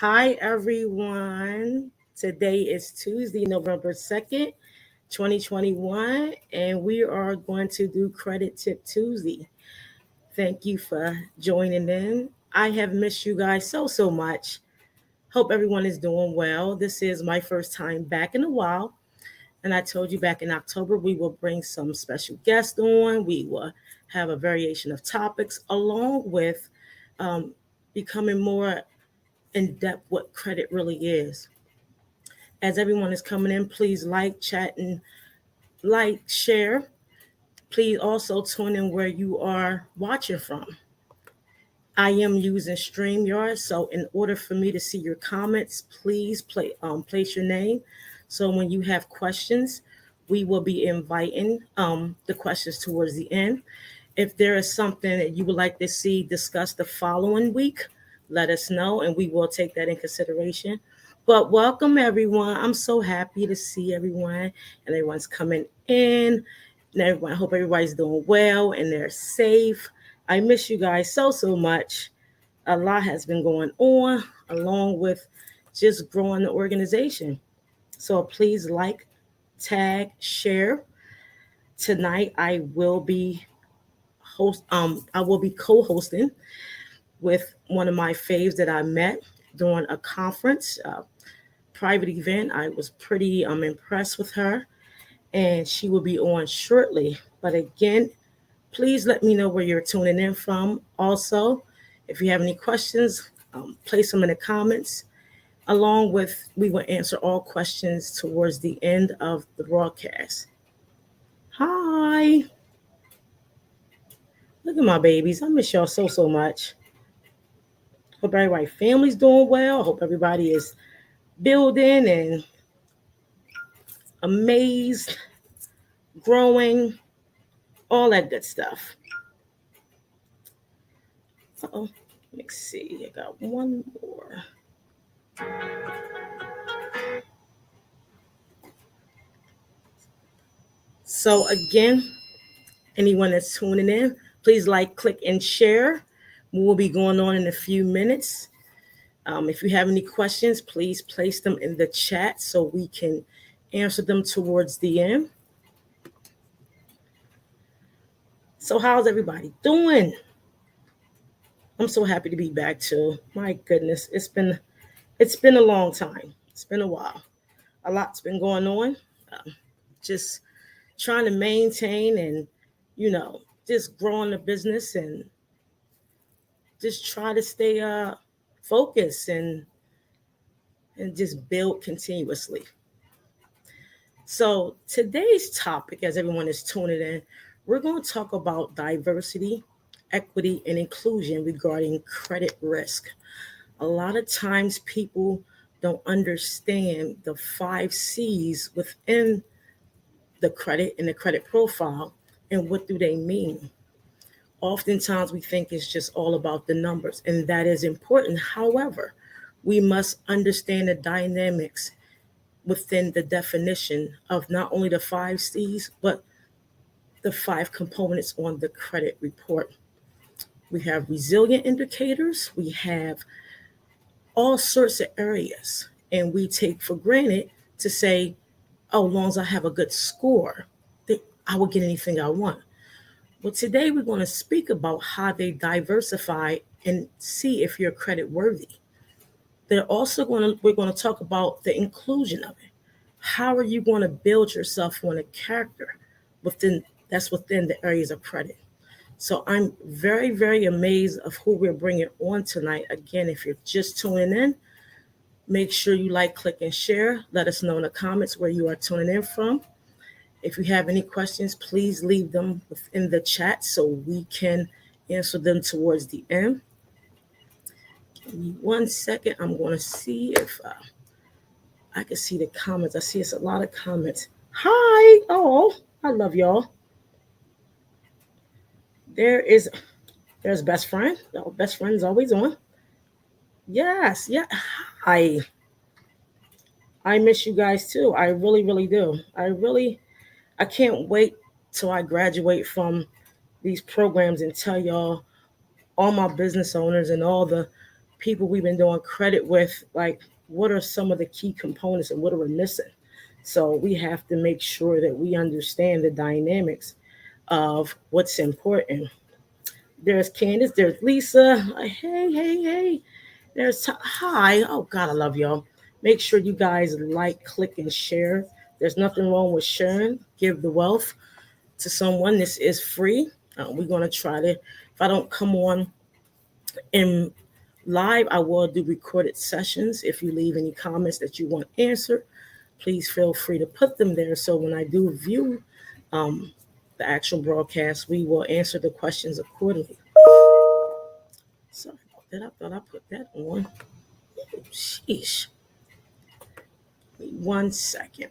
Hi, everyone. Today is Tuesday, November 2nd, 2021, and we are going to do Credit Tip Tuesday. Thank you for joining in. I have missed you guys so much. Hope everyone is doing well. This is my first time back in a while, and I told you back in October we will bring some special guests on. We will have a variation of topics along with um, becoming more in depth what credit really is. As everyone is coming in, please like, chat, and share. Please also tune in where you are watching from. I am using StreamYard, so in order for me to see your comments, please place your name. So when you have questions, we will be inviting the questions towards the end. If there is something that you would like to see discussed the following week, let us know and we will take that in consideration. But welcome everyone. I'm so happy to see everyone and everyone's coming in. And everyone, I hope everybody's doing well and they're safe. I miss you guys so much. A lot has been going on along with just growing the organization. So please like, tag, share. Tonight I will be co-hosting with one of my faves that I met during a conference, private event. I was pretty impressed with her, and she will be on shortly. But again, please let me know where you're tuning in from. Also, if you have any questions, place them in the comments. Along with, we will answer all questions towards the end of the broadcast. Hi, look at my babies. I miss y'all so much. Hope everybody family's doing well. Hope everybody is building and amazed, growing, all that good stuff. Oh, let's see. I got one more. So again, anyone that's tuning in, please like, click, and share. We'll be going on in a few minutes. If you have any questions, please place them in the chat so we can answer them towards the end. So how's everybody doing? I'm so happy to be back too. My goodness, it's been a long time. It's been a while. A lot's been going on. Just trying to maintain and just growing the business and just try to stay focused and just build continuously. So today's topic, as everyone is tuning in, we're going to talk about diversity, equity, and inclusion regarding credit risk. A lot of times people don't understand the 5 C's within the credit and the credit profile and what do they mean. Oftentimes we think it's just all about the numbers, and that is important. However, we must understand the dynamics within the definition of not only the 5 C's, but the 5 components on the credit report. We have resilient indicators, we have all sorts of areas, and we take for granted to say, oh, as long as I have a good score, I will get anything I want. Well, today we're going to speak about how they diversify and see if you're credit worthy. We're going to talk about the inclusion of it. How are you going to build yourself on a character within the areas of credit? So I'm very amazed of who we're bringing on tonight. Again, if you're just tuning in, make sure you like, click, and share. Let us know in the comments where you are tuning in from. If you have any questions, please leave them within the chat so we can answer them towards the end. Give me 1 second. I'm going to see if I can see the comments. I see it's a lot of comments. Hi. Oh, I love y'all. There's best friend. Oh, best friend is always on. Yes. Yeah. I miss you guys too. I really do. I can't wait till I graduate from these programs and tell y'all, all my business owners and all the people we've been doing credit with, like what are some of the key components and what are we missing. So we have to make sure that we understand the dynamics of what's important. There's Candace, there's Lisa. Hey, hey, hey. There's hi. Oh God, I love y'all. Make sure you guys like, click, and share. There's nothing wrong with sharing. Give the wealth to someone. This is free. We're gonna try to. If I don't come on in live, I will do recorded sessions. If you leave any comments that you want answered, please feel free to put them there. So when I do view the actual broadcast, we will answer the questions accordingly. Sorry about that. I thought I put that on. Sheesh. 1 second.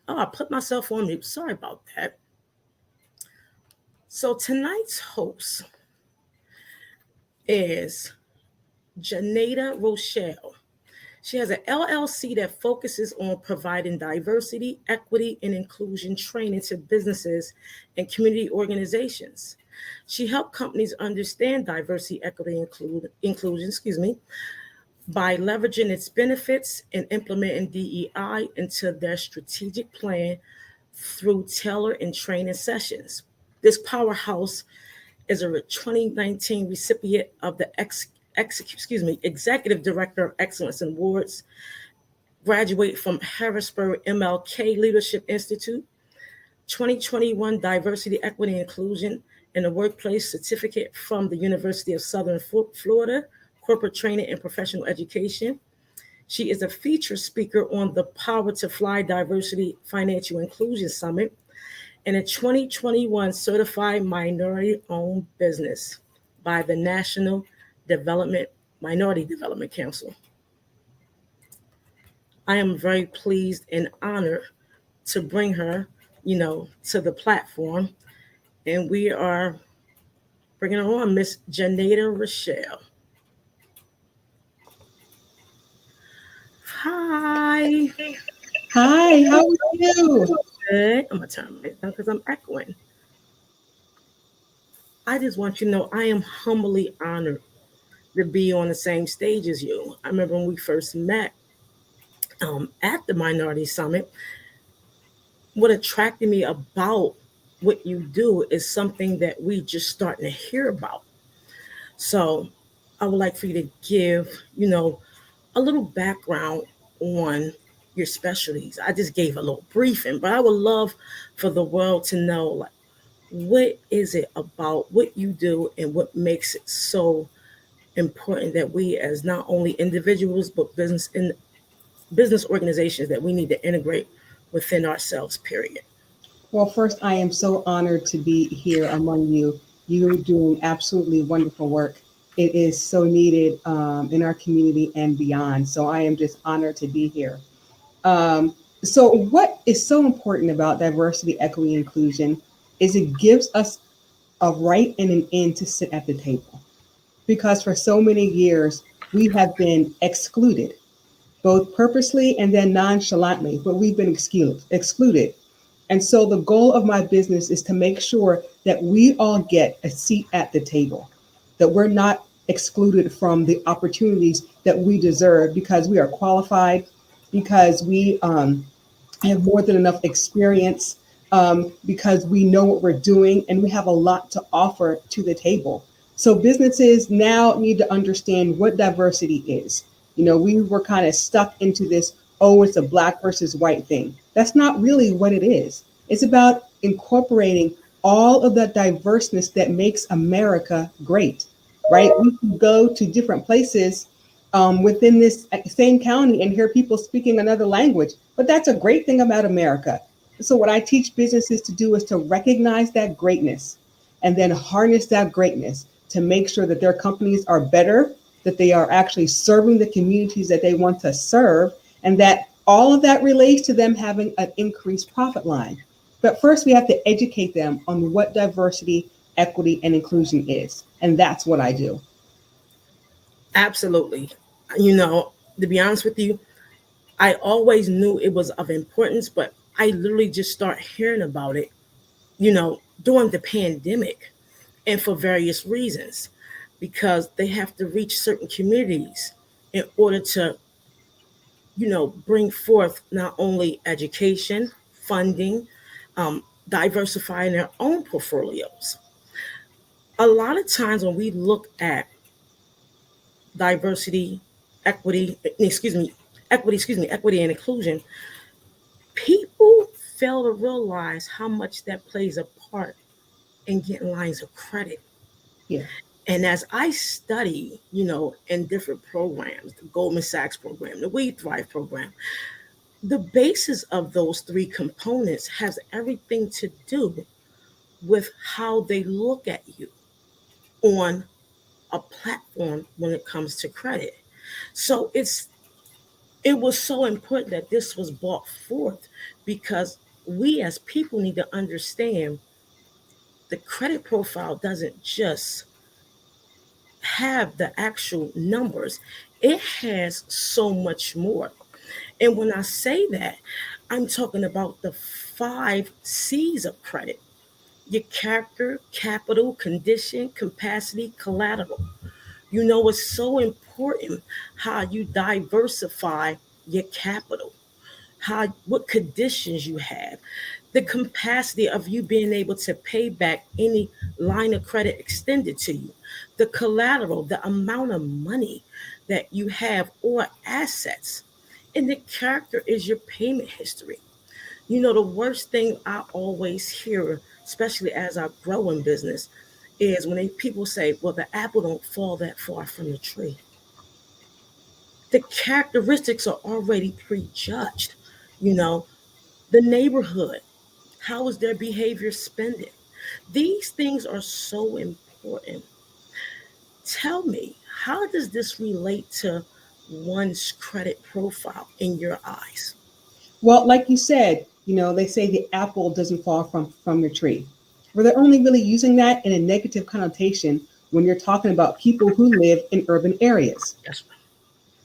Oh, I put myself on mute. Sorry about that. So tonight's host is Janeda Rochelle. She has an LLC that focuses on providing diversity, equity, and inclusion training to businesses and community organizations. She helped companies understand diversity, equity, inclusion, by leveraging its benefits and implementing DEI into their strategic plan through tailored and training sessions. This powerhouse is a 2019 recipient of the Executive Director of Excellence Awards, graduate from Harrisburg MLK Leadership Institute, 2021 Diversity, Equity, and Inclusion in the Workplace Certificate from the University of Southern Florida, Corporate Training and Professional Education. She is a featured speaker on the Power to Fly Diversity Financial Inclusion Summit and a 2021 Certified Minority-Owned Business by the National Minority Development Council. I am very pleased and honored to bring her, to the platform. And we are bringing her on, Miss Janeda Rochelle. Hi. Hi, how are you? Good. I'm going to turn it down because I'm echoing. I just want you to know I am humbly honored to be on the same stage as you. I remember when we first met at the Minority Summit, what attracted me about what you do is something that we just starting to hear about. So I would like for you to give, a little background on your specialties. I just gave a little briefing, but I would love for the world to know, like, what is it about what you do and what makes it so important that we, as not only individuals but business organizations, that we need to integrate within ourselves, period. Well, first, I am so honored to be here among you. You're doing absolutely wonderful work. It is so needed in our community and beyond. So I am just honored to be here. So, what is so important about diversity, equity, inclusion is it gives us a right and an end to sit at the table. Because for so many years, we have been excluded, both purposely and then nonchalantly, but we've been excluded. And so the goal of my business is to make sure that we all get a seat at the table, that we're not excluded from the opportunities that we deserve because we are qualified, because we have more than enough experience, because we know what we're doing and we have a lot to offer to the table. So businesses now need to understand what diversity is. We were kind of stuck into this, oh, it's a black versus white thing. That's not really what it is. It's about incorporating all of the diverseness that makes America great, right? We can go to different places within this same county and hear people speaking another language. But that's a great thing about America. So what I teach businesses to do is to recognize that greatness and then harness that greatness to make sure that their companies are better, that they are actually serving the communities that they want to serve, and that all of that relates to them having an increased profit line. But first, we have to educate them on what diversity, equity, and inclusion is. And that's what I do. Absolutely. You know, to be honest with you, I always knew it was of importance, but I literally just start hearing about it, during the pandemic and for various reasons, because they have to reach certain communities in order to, bring forth not only education, funding, diversifying their own portfolios. A lot of times when we look at diversity, equity, equity and inclusion, people fail to realize how much that plays a part in getting lines of credit. Yeah. And as I study, in different programs, the Goldman Sachs program, the We Thrive program, the basis of those three components has everything to do with how they look at you on a platform when it comes to credit. So it was so important that this was brought forth because we as people need to understand the credit profile doesn't just have the actual numbers, it has so much more. And when I say that, I'm talking about the 5 C's of credit: your character, capital, condition, capacity, collateral. It's so important how you diversify your capital, what conditions you have, the capacity of you being able to pay back any line of credit extended to you, the collateral, the amount of money that you have or assets, and the character is your payment history. The worst thing I always hear, especially as I grow in business, is when people say, well, the apple don't fall that far from the tree. The characteristics are already prejudged. You know, the neighborhood, how is their behavior spending? These things are so important. Tell me, how does this relate to one's credit profile in your eyes? Well, like you said, they say the apple doesn't fall from the tree. Well, they're only really using that in a negative connotation when you're talking about people who live in urban areas. Yes.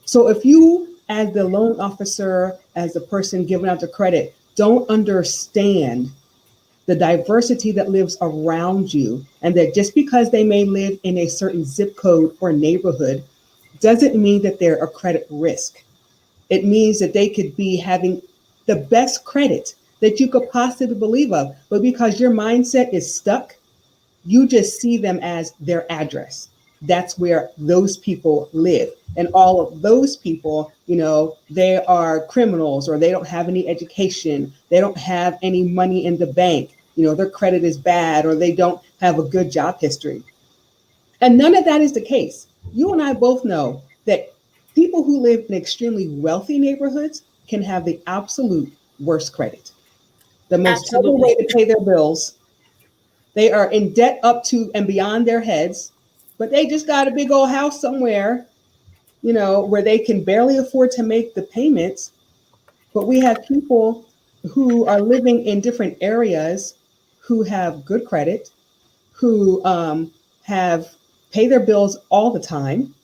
So if you, as the loan officer, as the person giving out the credit, don't understand the diversity that lives around you, and that just because they may live in a certain zip code or neighborhood doesn't mean that they're a credit risk. It means that they could be having the best credit that you could possibly believe of, but because your mindset is stuck, you just see them as their address. That's where those people live. And all of those people, they are criminals, or they don't have any education. They don't have any money in the bank. Their credit is bad, or they don't have a good job history. And none of that is the case. You and I both know that people who live in extremely wealthy neighborhoods can have the absolute worst credit, the most trouble Absolutely. way to pay their bills. They are in debt up to and beyond their heads, but they just got a big old house somewhere, where they can barely afford to make the payments. But we have people who are living in different areas who have good credit, who have pay their bills all the time.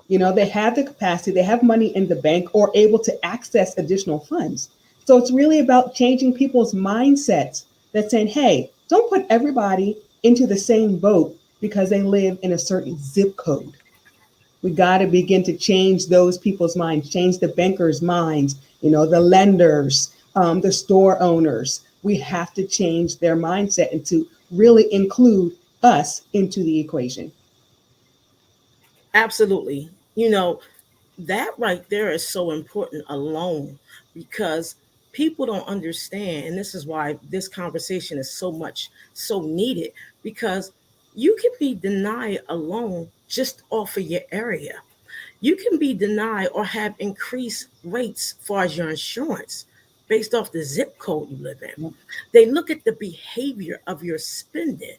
They have the capacity, they have money in the bank or able to access additional funds. So it's really about changing people's mindsets that saying, hey, don't put everybody into the same boat because they live in a certain zip code. We got to begin to change those people's minds, change the bankers' minds, the lenders, the store owners. We have to change their mindset and to really include us into the equation. Absolutely. That right there is so important alone because people don't understand. And this is why this conversation is so needed, because you can be denied a loan just off of your area. You can be denied or have increased rates as far as your insurance based off the zip code you live in. They look at the behavior of your spending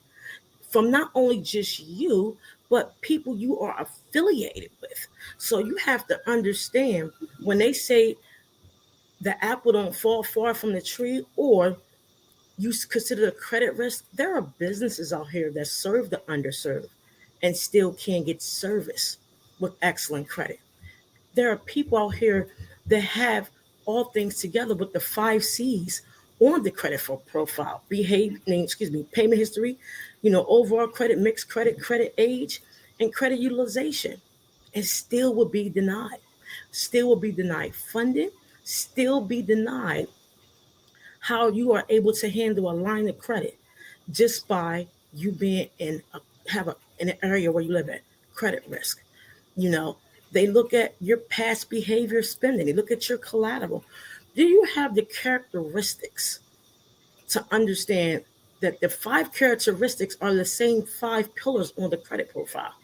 from not only just you, but people you are affiliated with. So you have to understand when they say the apple don't fall far from the tree, or you consider a credit risk, there are businesses out here that serve the underserved and still can get service with excellent credit. There are people out here that have all things together with the 5 C's on the credit profile: payment history, overall credit, mixed credit, credit age, and credit utilization, and still will be denied. Still will be denied funding, still be denied how you are able to handle a line of credit just by you being in an area where you live at credit risk. You know, they look at your past behavior spending, they look at your collateral. Do you have the characteristics to understand that the 5 characteristics are the same 5 pillars on the credit profile?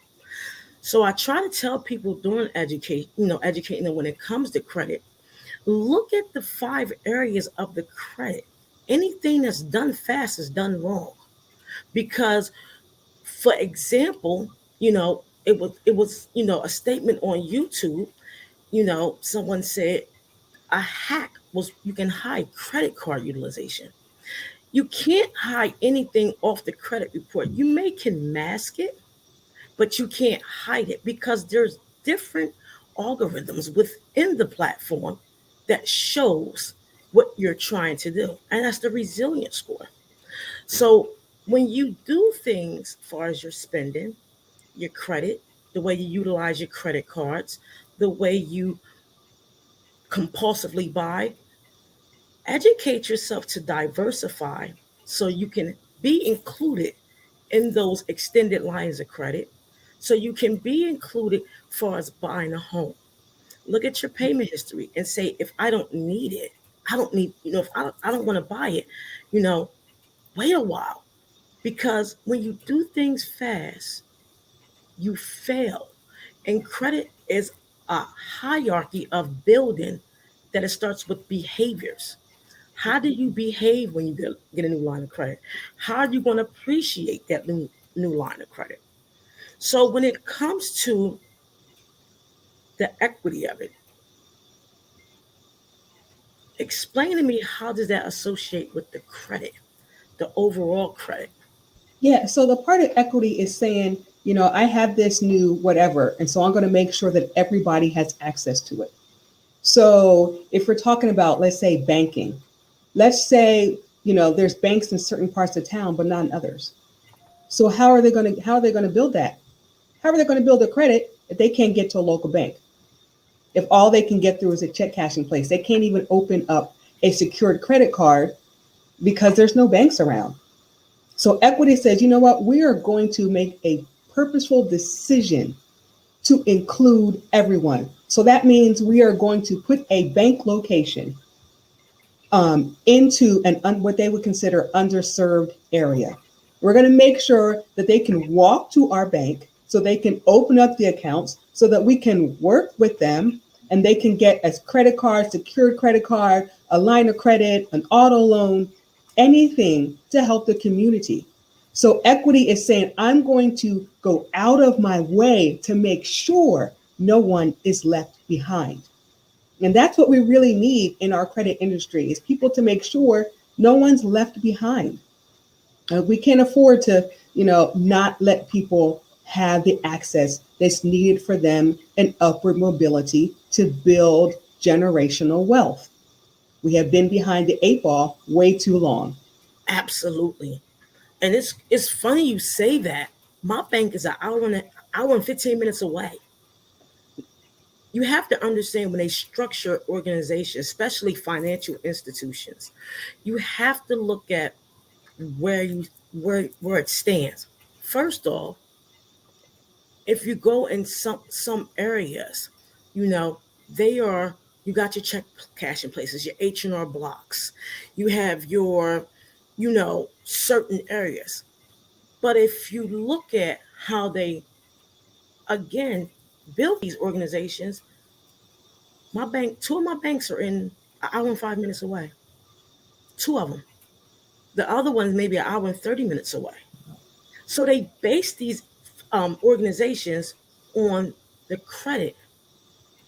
So I try to tell people during educating them when it comes to credit, look at the 5 areas of the credit. Anything that's done fast is done wrong. Because, for example, it was a statement on YouTube. Someone said a hack was you can hide credit card utilization. You can't hide anything off the credit report. You can mask it, but you can't hide it because there's different algorithms within the platform that shows what you're trying to do. And that's the resilience score. So when you do things as far as your spending, your credit, the way you utilize your credit cards, the way you compulsively buy, educate yourself to diversify so you can be included in those extended lines of credit, so you can be included as far as buying a home. Look at your payment history and say, if I don't need it, I don't need, if I don't want to buy it, wait a while. Because when you do things fast, you fail. And credit is a hierarchy of building that it starts with behaviors. How do you behave when you get a new line of credit? How are you going to appreciate that new line of credit? So when it comes to the equity of it, explain to me, how does that associate with the credit, the overall credit? Yeah, so the part of equity is saying, I have this new whatever, and so I'm going to make sure that everybody has access to it. So if we're talking about, let's say, banking, let's say, there's banks in certain parts of town, but not in others. So how are they going to build that? How are they going to build a credit if they can't get to a local bank? If all they can get through is a check cashing place, they can't even open up a secured credit card because there's no banks around. So equity says, you know what, we are going to make a purposeful decision to include everyone. So that means we are going to put a bank location into what they would consider underserved area. We're going to make sure that they can walk to our bank so they can open up the accounts so that we can work with them and they can get a credit card, secured credit card, a line of credit, an auto loan, anything to help the community. So equity is saying, I'm going to go out of my way to make sure no one is left behind. And that's what we really need in our credit industry, is people to make sure no one's left behind. We can't afford to, not let people have the access that's needed for them and upward mobility to build generational wealth. We have been behind the 8 ball way too long. Absolutely. And it's funny you say that. My bank is an hour and 15 minutes away. You have to understand, when they structure organizations, especially financial institutions, you have to look at where it stands. First off, if you go in some areas, they are, you got your check cashing places, your H&R blocks, you have your certain areas. But if you look at how they, again, build these organizations, two of my banks are in an hour and 5 minutes away. Two of them. The other one's maybe an hour and 30 minutes away. So they base these organizations on the credit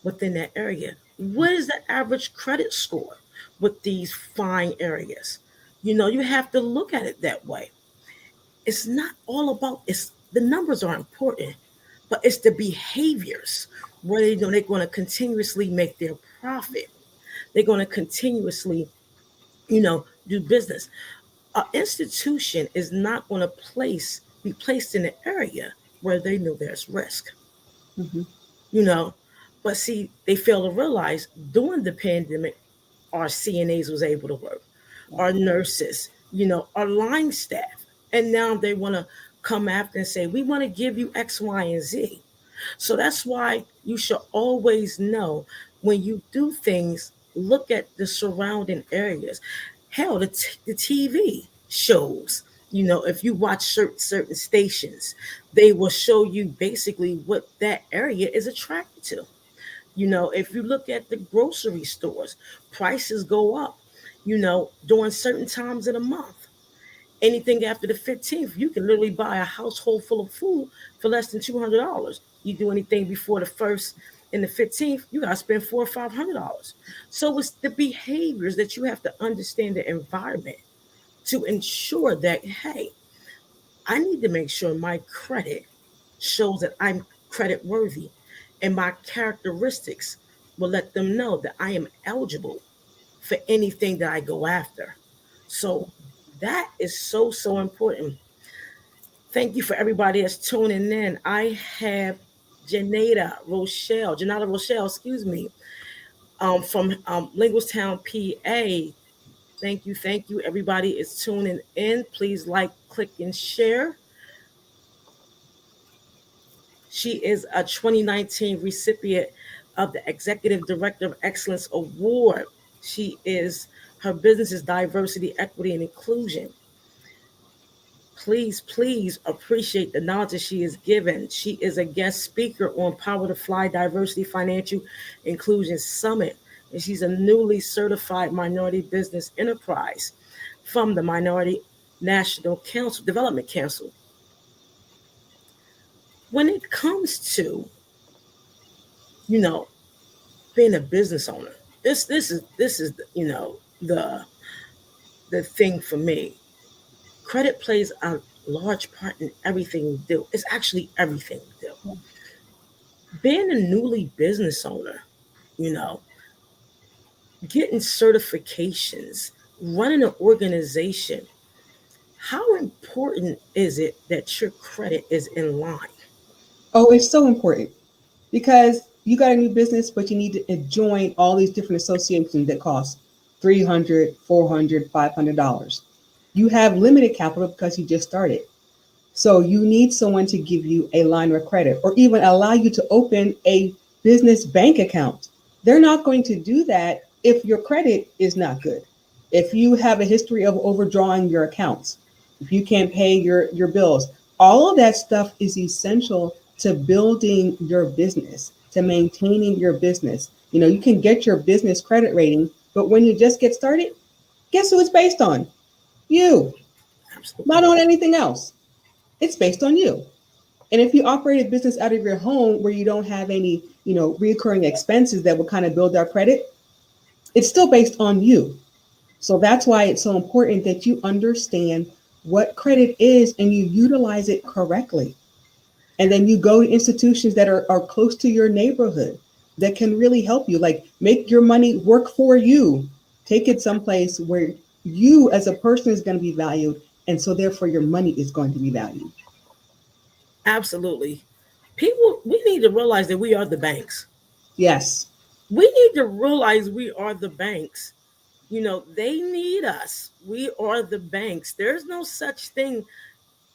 within that area. What is the average credit score with these fine areas? You have to look at it that way. It's not all about it's the numbers are important, but it's the behaviors where they're going to continuously make their profit. They're going to continuously, do business. An institution is not going to be placed in an area where they know there's risk. Mm-hmm. You know, but see, they fail to realize during the pandemic, our CNAs was able to work, our nurses, our line staff, and now they want to come after and say, we want to give you X, Y, and Z. So that's why you should always know when you do things, look at the surrounding areas. Hell, the TV shows, if you watch certain stations, they will show you basically what that area is attracted to. If you look at the grocery stores, prices go up, during certain times of the month. Anything after the 15th, you can literally buy a household full of food for less than $200. You do anything before the 1st and the 15th, you got to spend $400 or $500. So it's the behaviors that you have to understand the environment to ensure that, hey, I need to make sure my credit shows that I'm credit worthy, and my characteristics will let them know that I am eligible for anything that I go after. So that is so, so important. Thank you for everybody that's tuning in. I have Janata Rochelle, excuse me, from Linguistown, PA. Thank you. Everybody is tuning in. Please like, click, and share. She is a 2019 recipient of the Executive Director of Excellence Award. Her business is diversity, equity, and inclusion. Please appreciate the knowledge that she is given. She is a guest speaker on Power to Fly Diversity Financial Inclusion Summit, and she's a newly certified minority business enterprise from the Minority National Council, Development Council. When it comes to, being a business owner, this is the thing for me. Credit plays a large part in everything we do. It's actually everything we do. Being a newly business owner, getting certifications, running an organization, how important is it that your credit is in line? Oh, it's so important because you got a new business, but you need to join all these different associations that cost $300, $400, $500. You have limited capital because you just started. So you need someone to give you a line of credit or even allow you to open a business bank account. They're not going to do that if your credit is not good. If you have a history of overdrawing your accounts, if you can't pay your bills, all of that stuff is essential to building your business, to maintaining your business. You can get your business credit rating, but when you just get started, guess who it's based on? You. Absolutely. Not on anything else. It's based on you. And if you operate a business out of your home where you don't have any, recurring expenses that will kind of build our credit, it's still based on you. So that's why it's so important that you understand what credit is and you utilize it correctly. And then you go to institutions that are close to your neighborhood that can really help you, like make your money work for you. Take it someplace where you as a person is going to be valued. And so therefore your money is going to be valued. Absolutely. We need to realize that we are the banks. Yes. We need to realize we are the banks. They need us. We are the banks. There's no such thing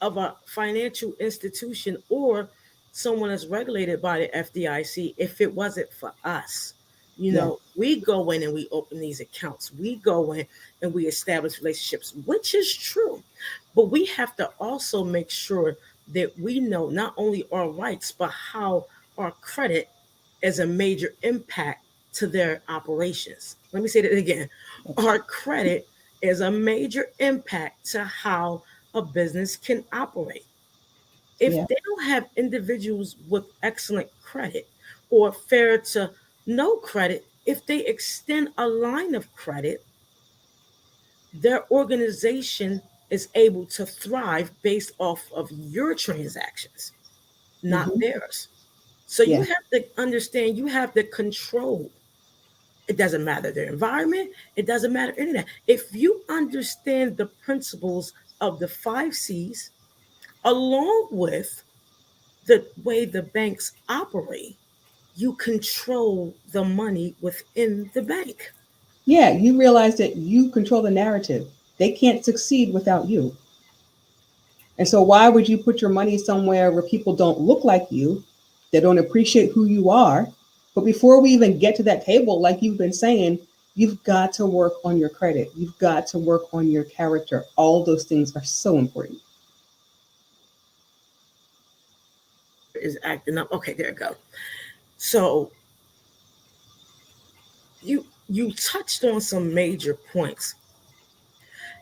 of a financial institution or someone that's regulated by the FDIC if it wasn't for us. We go in and we open these accounts. We go in and we establish relationships, which is true. But we have to also make sure that we know not only our rights, but how our credit as a major impact to their operations. Let me say that again. Our credit is a major impact to how a business can operate. If Yeah. they don't have individuals with excellent credit or fair to no credit, if they extend a line of credit, their organization is able to thrive based off of your transactions, not Hmm. theirs. So you Yeah. have to understand, you have to control. It doesn't matter the environment, it doesn't matter any of that. If you understand the principles of the 5 C's, along with the way the banks operate, you control the money within the bank. Yeah. You realize that you control the narrative. They can't succeed without you. And so, why would you put your money somewhere where people don't look like you, they don't appreciate who you are? But before we even get to that table, like you've been saying, you've got to work on your credit. You've got to work on your character. All those things are so important. Is acting up. Okay, there you go. So you touched on some major points.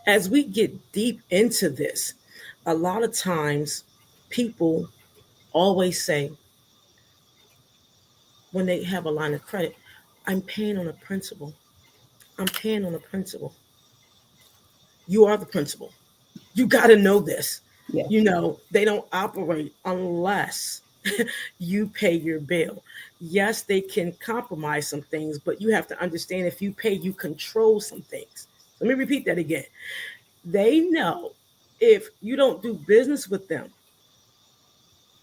As we get deep into this, a lot of times people always say when they have a line of credit, I'm paying on a principal. I'm paying on a principal. You are the principal. You got to know this. Yeah. They don't operate unless you pay your bill. Yes, they can compromise some things, but you have to understand if you pay, you control some things. Let me repeat that again. They know if you don't do business with them,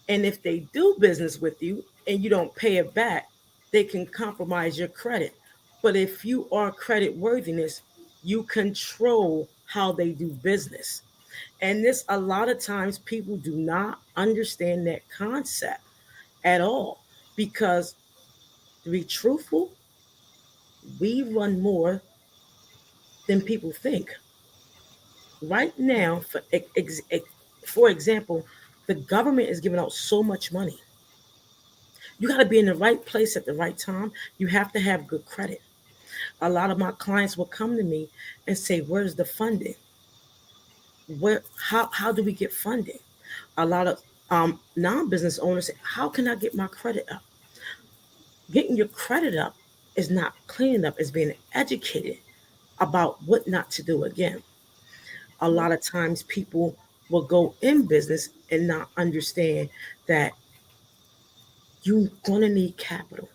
and if they do business with you and you don't pay it back, they can compromise your credit. But if you are credit worthiness, you control how they do business. And this, a lot of times, people do not understand that concept at all because, to be truthful, we run more than people think. Right now, for example, the government is giving out so much money. You got to be in the right place at the right time. You have to have good credit. A lot of my clients will come to me and say, "Where's the funding? How do we get funding?" A lot of non-business owners say, "How can I get my credit up?" Getting your credit up is not cleaning up; it's being educated about what not to do again. A lot of times, people will go in business and not understand that you're gonna need capital.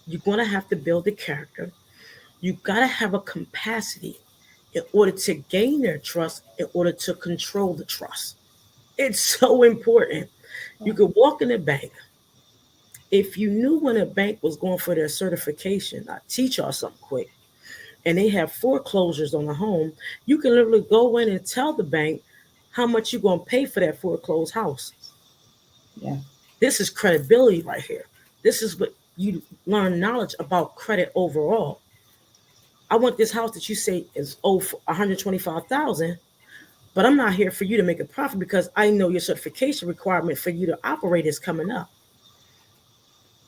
You're gonna have to build a character. You gotta have a capacity in order to gain their trust, in order to control the trust. It's so important. You could walk in a bank. If you knew when a bank was going for their certification, I teach y'all something quick, and they have foreclosures on a home, you can literally go in and tell the bank how much you're going to pay for that foreclosed house. Yeah. This is credibility right here. This is what you learn knowledge about credit overall. I want this house that you say is for 125,000, but I'm not here for you to make a profit because I know your certification requirement for you to operate is coming up.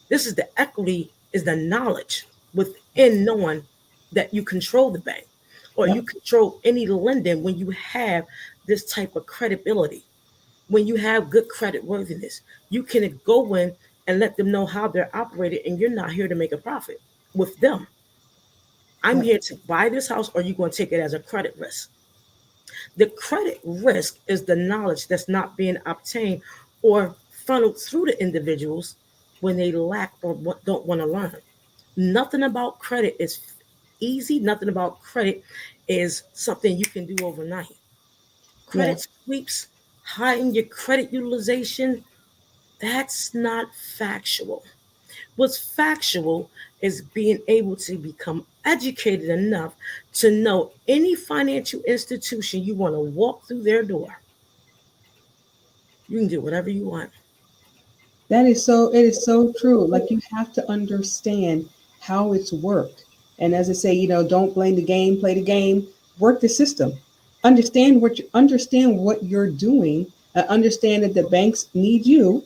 This is the equity, is the knowledge within knowing that you control the bank or Yep. you control any lending when you have this type of credibility. When you have good credit worthiness, you can go in and let them know how they're operated, and you're not here to make a profit with them. I'm Yep. here to buy this house, or you're going to take it as a credit risk. The credit risk is the knowledge that's not being obtained or funneled through the individuals when they lack or don't want to learn. Nothing about credit is easy. Nothing about credit is something you can do overnight. Yeah. Credit sweeps, hiding your credit utilization, that's not factual. What's factual is being able to become educated enough to know any financial institution you want to walk through their door, you can do whatever you want. That is so, it is so true. Like you have to understand how it's worked. And as I say, don't blame the game, play the game, work the system. Understand what you're doing, understand that the banks need you,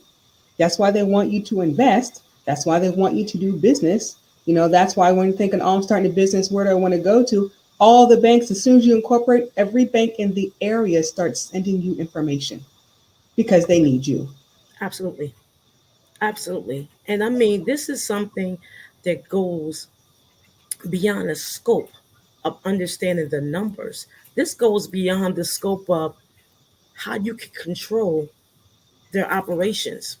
That's why they want you to invest. That's why they want you to do business. That's why when you're thinking, oh, I'm starting a business, where do I want to go to? All the banks, as soon as you incorporate, every bank in the area starts sending you information because they need you. Absolutely. Absolutely. And I mean, this is something that goes beyond the scope of understanding the numbers. This goes beyond the scope of how you can control their operations.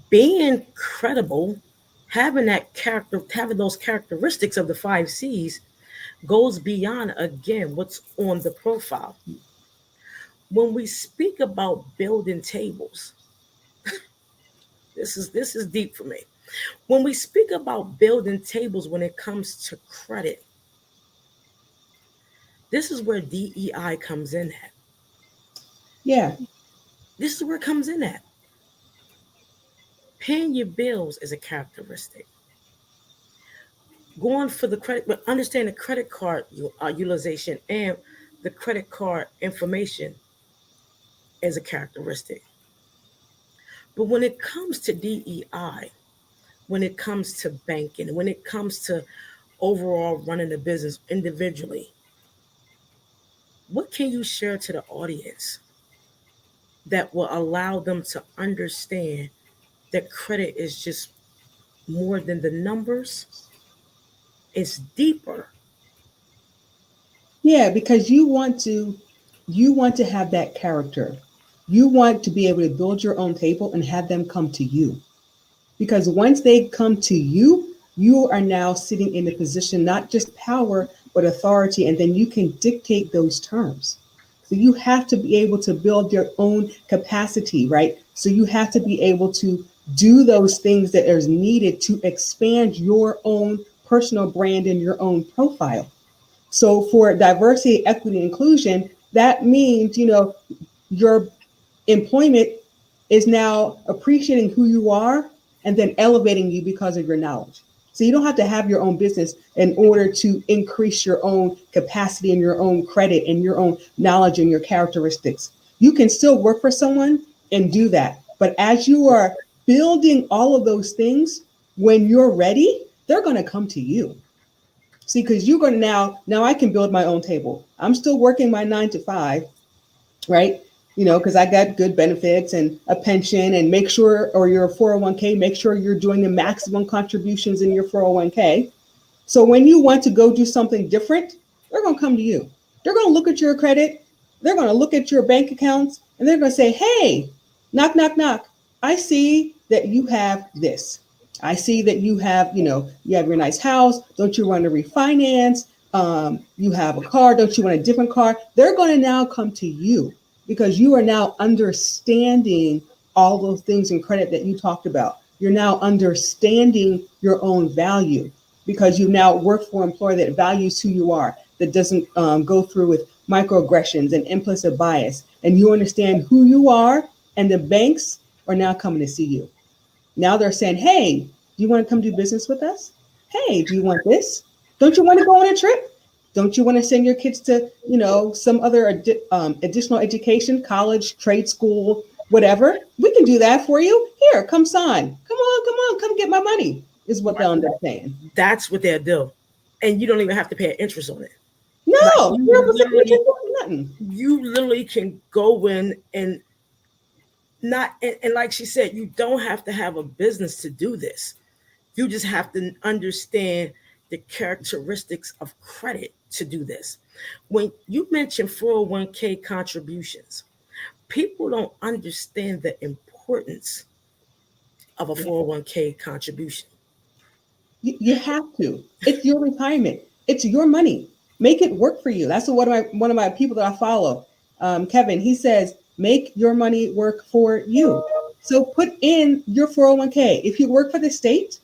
Being credible, having those characteristics of the 5 C's goes beyond, again, what's on the profile. When we speak about building tables, this is deep for me. When we speak about building tables when it comes to credit, this is where DEI comes in at. Yeah. This is where it comes in at. Paying your bills is a characteristic. Going for the credit, but understand the credit card utilization and the credit card information is a characteristic. But when it comes to DEI, when it comes to banking, when it comes to overall running a business individually, what can you share to the audience that will allow them to understand that credit is just more than the numbers? It's deeper. Yeah, because you want to have that character. You want to be able to build your own table and have them come to you. Because once they come to you, you are now sitting in a position, not just power, but authority, and then you can dictate those terms. So you have to be able to build your own capacity, right? So you have to be able to do those things that are needed to expand your own personal brand and your own profile. So for diversity, equity, inclusion, that means, your employment is now appreciating who you are and then elevating you because of your knowledge. So you don't have to have your own business in order to increase your own capacity and your own credit and your own knowledge and your characteristics. You can still work for someone and do that. But as you are building all of those things, when you're ready, they're going to come to you. See, because you're going to now I can build my own table. I'm still working my 9 to 5, right? Because I got good benefits and a pension, and make sure, or your 401k, make sure you're doing the maximum contributions in your 401k. So when you want to go do something different, they're going to come to you. They're going to look at your credit. They're going to look at your bank accounts, and they're going to say, hey, knock, knock, knock. I see that you have this. I see that you have your nice house. Don't you want to refinance? You have a car. Don't you want a different car? They're going to now come to you because you are now understanding all those things in credit that you talked about. You're now understanding your own value because you now work for an employer that values who you are, that doesn't go through with microaggressions and implicit bias. And you understand who you are, and the banks are now coming to see you. Now they're saying, hey, do you want to come do business with us? Hey, do you want this? Don't you want to go on a trip? Don't you want to send your kids to, some other additional education, college, trade school, whatever? We can do that for you. Here, come sign. Come on, come get my money, is what they'll end up saying. That's what they'll do. And you don't even have to pay interest on it. No, nothing. You literally can go in and not, and like she said, you don't have to have a business to do this. You just have to understand the characteristics of credit to do this. When you mention 401k contributions, people don't understand the importance of a 401k contribution. You have to. It's your retirement. It's your money. Make it work for you. That's what one of my people that I follow, Kevin, he says, make your money work for you. So put in your 401k. If you work for the state,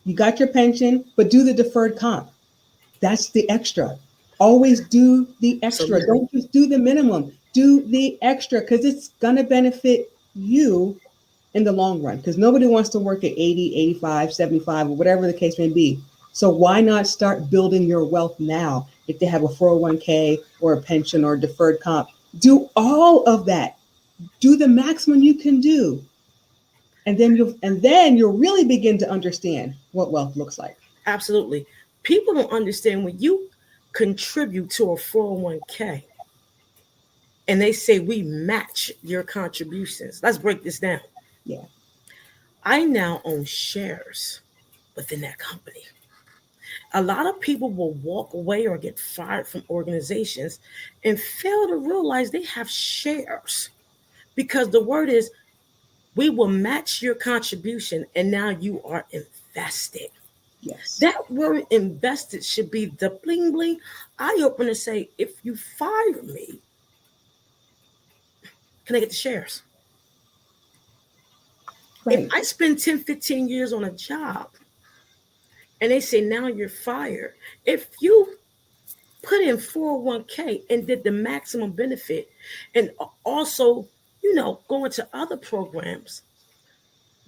you got your pension, but do the deferred comp. That's the extra. Always do the extra. Absolutely. Don't just do the minimum. Do the extra because it's going to benefit you in the long run, because nobody wants to work at 80, 85, 75, or whatever the case may be. So why not start building your wealth now? If they have a 401k or a pension or a deferred comp, do all of that. Do the maximum you can do. And then you'll really begin to understand what wealth looks like. Absolutely. People don't understand when you contribute to a 401k and they say we match your contributions. Let's break this down. Yeah. I now own shares within that company. A lot of people will walk away or get fired from organizations and fail to realize they have shares because the word is we will match your contribution and now you are invested. Yes. That word invested should be the bling bling eye opener. Say, if you fire me, can I get the shares? Right. If I spend 10, 15 years on a job and they say now you're fired, if you put in 401k and did the maximum benefit and also, go into other programs,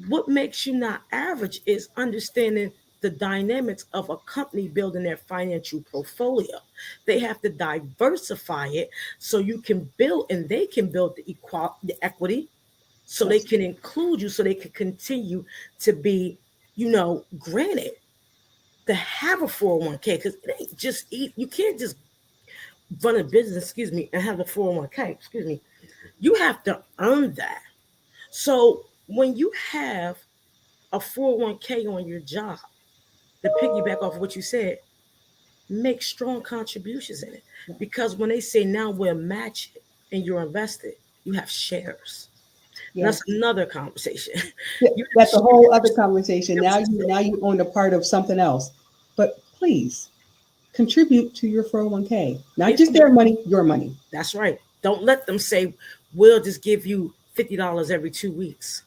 what makes you not average is understanding the dynamics of a company building their financial portfolio. They have to diversify it so you can build and they can build the equity so they Yes. can include you so they can continue to be, granted to have a 401k because it ain't just eat. You can't just run a business, and have a 401k, You have to earn that. So when you have a 401k on your job, to piggyback off of what you said, make strong contributions in it. Because when they say now we'll match it and you're invested, you have shares. Yeah. That's another conversation. That's a whole other conversation. Now you own a part of something else. But please contribute to your 401k. Not just their money, your money. That's right. Don't let them say, we'll just give you $50 every 2 weeks.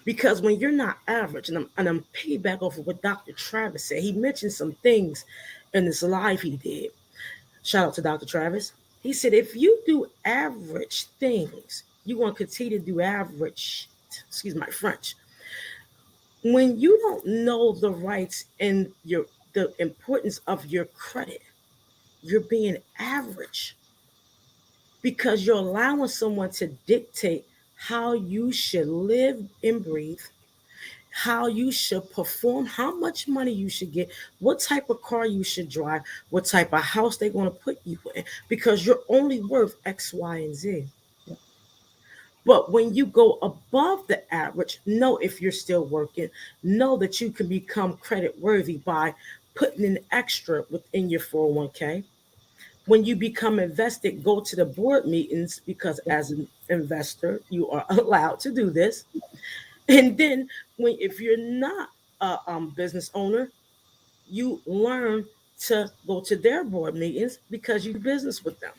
Because when you're not average, and I'm piggyback off of what Dr. Travis said, he mentioned some things in this live he did. Shout out to Dr. Travis. He said, if you do average things, you want to continue to do average, excuse my French. When you don't know the rights and the importance of your credit, you're being average because you're allowing someone to dictate how you should live and breathe, how you should perform, how much money you should get, what type of car you should drive, what type of house they're going to put you in, because you're only worth X, Y, and Z. Yep. But when you go above the average, know if you're still working, know that you can become credit worthy by putting in extra within your 401k. When you become invested, go to the board meetings because as an investor, you are allowed to do this. And then if you're not a business owner, you learn to go to their board meetings because you do business with them.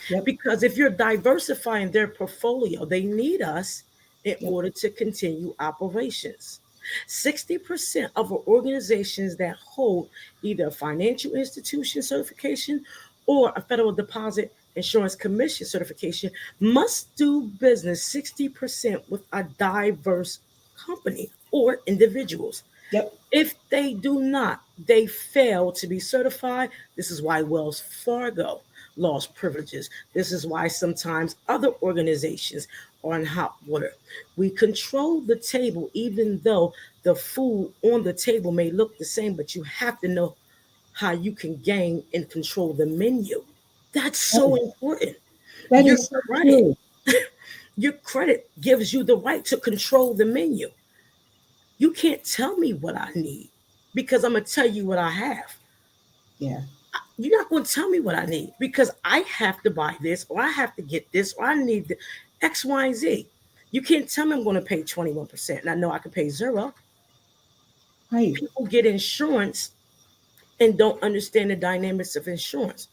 Yep. Because if you're diversifying their portfolio, they need us in Yep. order to continue operations. 60% of organizations that hold either a financial institution certification or a federal deposit insurance commission certification must do business 60% with a diverse company or individuals. Yep. If they do not, they fail to be certified. This is why Wells Fargo lost privileges. This is why sometimes other organizations are in hot water. We control the table, even though the food on the table may look the same, but you have to know how you can gain and control the menu. That's so important. That Your is so credit, true. your credit gives you the right to control the menu. You can't tell me what I need because I'm going to tell you what I have. Yeah. You're not going to tell me what I need because I have to buy this or I have to get this or I need the X, Y, and Z. You can't tell me I'm going to pay 21%. And I know I can pay zero. Right. People get insurance and don't understand the dynamics of insurance.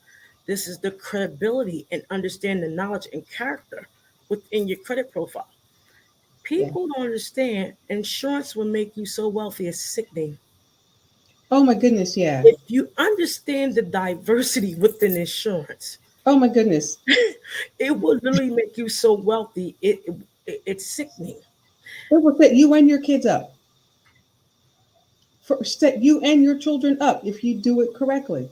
This is the credibility and understand the knowledge and character within your credit profile. People don't understand insurance will make you so wealthy it's sickening. Oh my goodness. Yeah. If you understand the diversity within insurance, Oh my goodness. it will literally make you so wealthy. It's sickening. It will set you and your kids up. Set you and your children up if you do it correctly.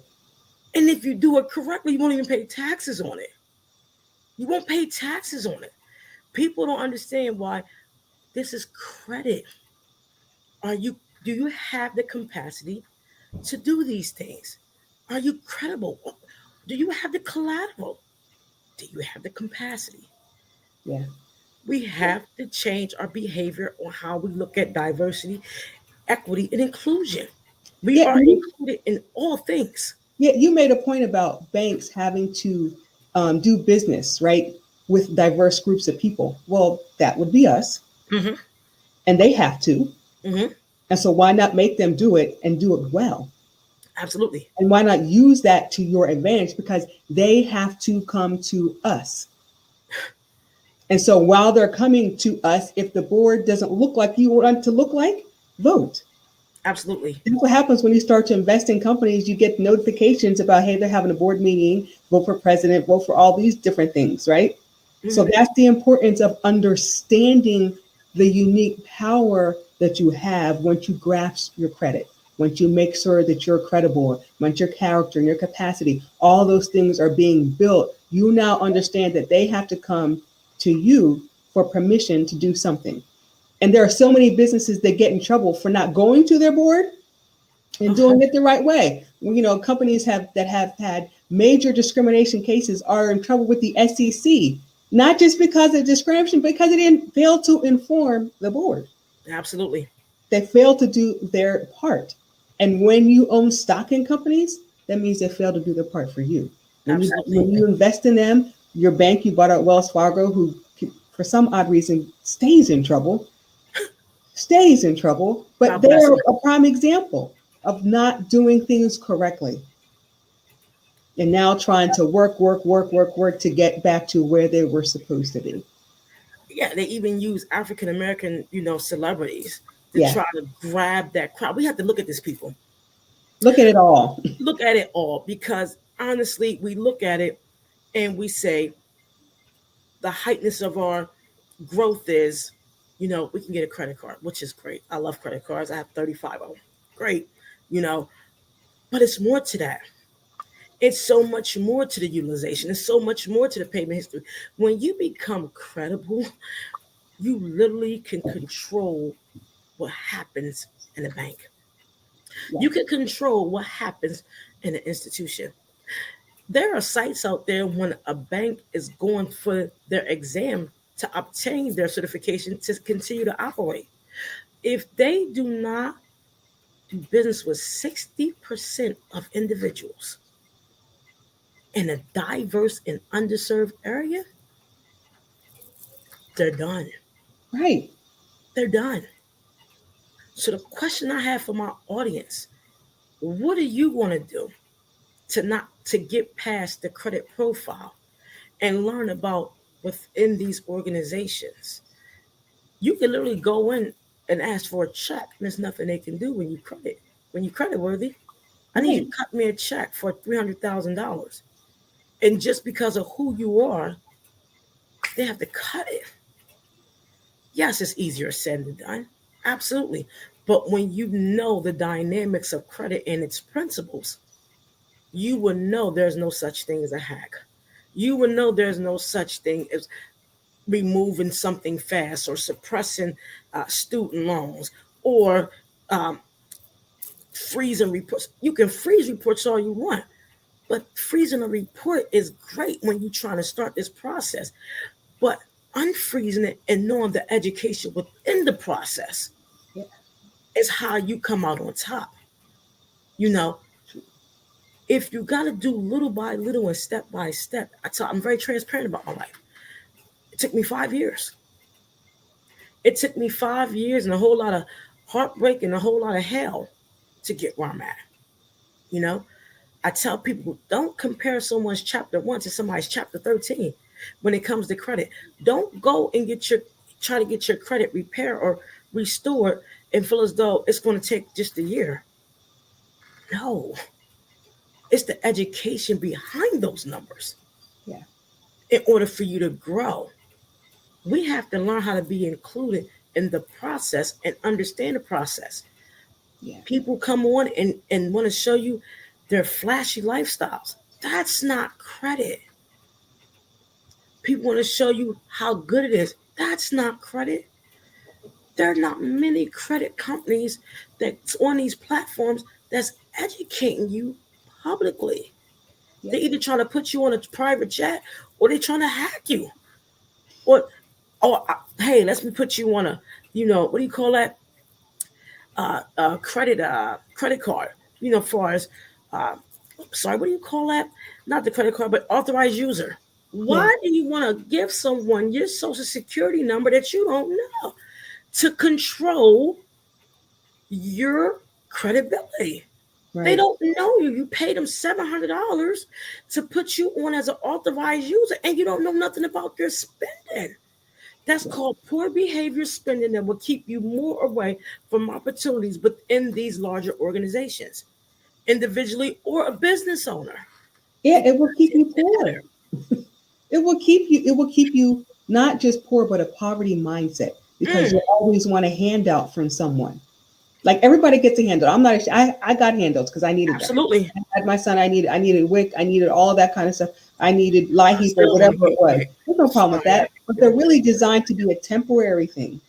And if you do it correctly, you won't even pay taxes on it. You won't pay taxes on it. People don't understand why This is credit. Do you have the capacity to do these things? Are you credible? Do you have the collateral? Do you have the capacity? Yeah. We have to change our behavior on how we look at diversity, equity, and inclusion. We Yeah. are included in all things. Yeah. You made a point about banks having to do business, right, with diverse groups of people. Well, that would be us, Hmm. and they have to. Hmm. And so, why not make them do it and do it well? Absolutely. And why not use that to your advantage? Because they have to come to us. And so, while they're coming to us, if the board doesn't look like you want it to look like, vote. Absolutely. That's what happens when you start to invest in companies. You get notifications about, hey, they're having a board meeting, vote for president, vote for all these different things, right? So Hmm. that's the importance of understanding the unique power that you have once you grasp your credit, once you make sure that you're credible, once your character and your capacity, all those things are being built. You now understand that they have to come to you for permission to do something. And there are so many businesses that get in trouble for not going to their board and Uh-huh. doing it the right way. You know, companies that have had major discrimination cases are in trouble with the SEC, not just because of discrimination, because they didn't fail to inform the board. Absolutely. They failed to do their part. And when you own stock in companies, that means they failed to do their part for you. Absolutely. When you invest in them, your bank, you bought out Wells Fargo, who for some odd reason stays in trouble, but God bless they're them. a prime example of not doing things correctly and now trying to work to get back to where they were supposed to be. Yeah, they even use African American, celebrities to Yeah, try to grab that crowd. We have to look at these people. look at it all. Look at it all because honestly, we look at it and we say the heightness of our growth is, we can get a credit card, which is great. I love credit cards. I have 35 of them. Great, you know, but it's more to that. It's so much more to the utilization. It's so much more to the payment history. When you become credible, you literally can control what happens in a bank. Yeah, You can control what happens in an institution. There are sites out there when a bank is going for their exam to obtain their certification to continue to operate. If they do not do business with 60% of individuals in a diverse and underserved area, they're done. right. They're done. So the question I have for my audience, what are you going to do to get past the credit profile and learn about within these organizations? You can literally go in and ask for a check, and there's nothing they can do when you credit worthy. I need you Right. to cut me a check for $300,000, and just because of who you are, they have to cut it. Yes, it's easier said than done, absolutely. But when you know the dynamics of credit and its principles, you will know there's no such thing as a hack. You will know there's no such thing as removing something fast or suppressing student loans or um, freezing reports. You can freeze reports all you want, but freezing a report is great when you're trying to start this process. But unfreezing it and knowing the education within the process Yeah. is how you come out on top. You know, if you got to do little by little and step by step, I'm very transparent about my life. It took me 5 years. It took me 5 years and a whole lot of heartbreak and a whole lot of hell to get where I'm at. You know, I tell people don't compare someone's chapter 1 to somebody's chapter 13 when it comes to credit. Don't go and try to get your credit repaired or restored and feel as though it's going to take just a year. No, it's the education behind those numbers Yeah. in order for you to grow. We have to learn how to be included in the process and understand the process. Yeah. People come on and want to show you their flashy lifestyles. That's not credit. People want to show you how good it is. That's not credit. there are not many credit companies that's on these platforms that's educating you publicly. Yep. They're either trying to put you on a private jet or they're trying to hack you. Or, hey, let me put you on a, what do you call that? Credit card. Far as, uh, sorry, what do you call that? Not the credit card, but authorized user. Yeah. Why do you want to give someone your social security number that you don't know to control your credibility? Right. They don't know you. You paid them $700 to put you on as an authorized user, and you don't know nothing about your spending. That's called poor behavior spending that will keep you more away from opportunities within these larger organizations, individually or a business owner. Yeah, it will keep you poor. It will keep you not just poor, but a poverty mindset because you always want a handout from someone. Like everybody gets a handout. I'm not. I got handouts because I needed Absolutely. that. I had my son. I needed WIC. I needed all that kind of stuff. I needed LIHEAP or whatever it was. There's no problem with that. But they're really designed to be a temporary thing.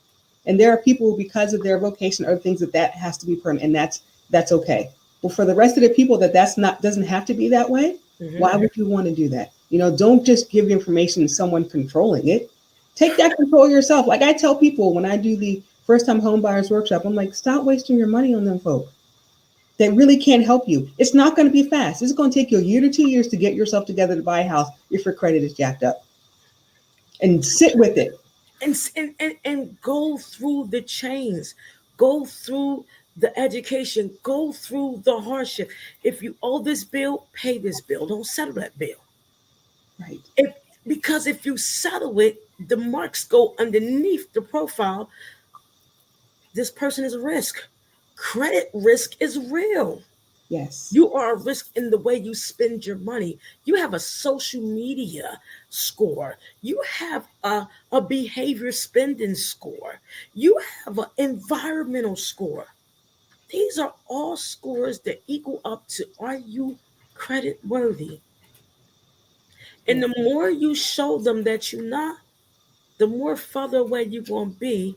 And there are people because of their vocation or things that has to be permanent, and that's okay. But for the rest of the people that's not doesn't have to be that way. Why would you want to do that? Don't just give information to someone controlling it. Take that control yourself. Like I tell people when I do the first time home buyers workshop, I'm like, stop wasting your money on them folk. They really can't help you. It's not going to be fast. It's going to take you a year to 2 years to get yourself together to buy a house if your credit is jacked up. And sit with it. And go through the chains. Go through the education. Go through the hardship. If you owe this bill, pay this bill. Don't settle that bill. Right. Because if you settle it, the marks go underneath the profile. This person is a risk. Credit risk is real. Yes. You are a risk in the way you spend your money. You have a social media score. You have a behavior spending score. You have an environmental score. These are all scores that equal up to, are you credit worthy? And the more you show them that you're not, the more further away you're going to be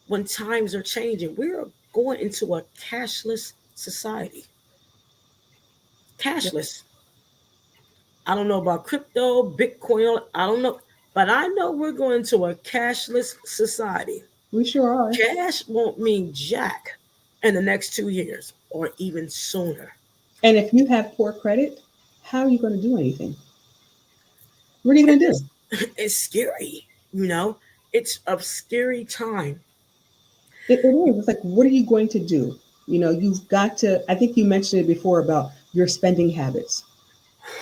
when times are changing. We're going into a cashless society. Cashless. I don't know about crypto, Bitcoin, I don't know. But I know we're going to a cashless society. We sure are. Cash won't mean jack in the next 2 years or even sooner. And if you have poor credit, how are you going to do anything? What are you going to do? It's scary, It's a scary time. It is. It's like, what are you going to do? You've got to, I think you mentioned it before about your spending habits.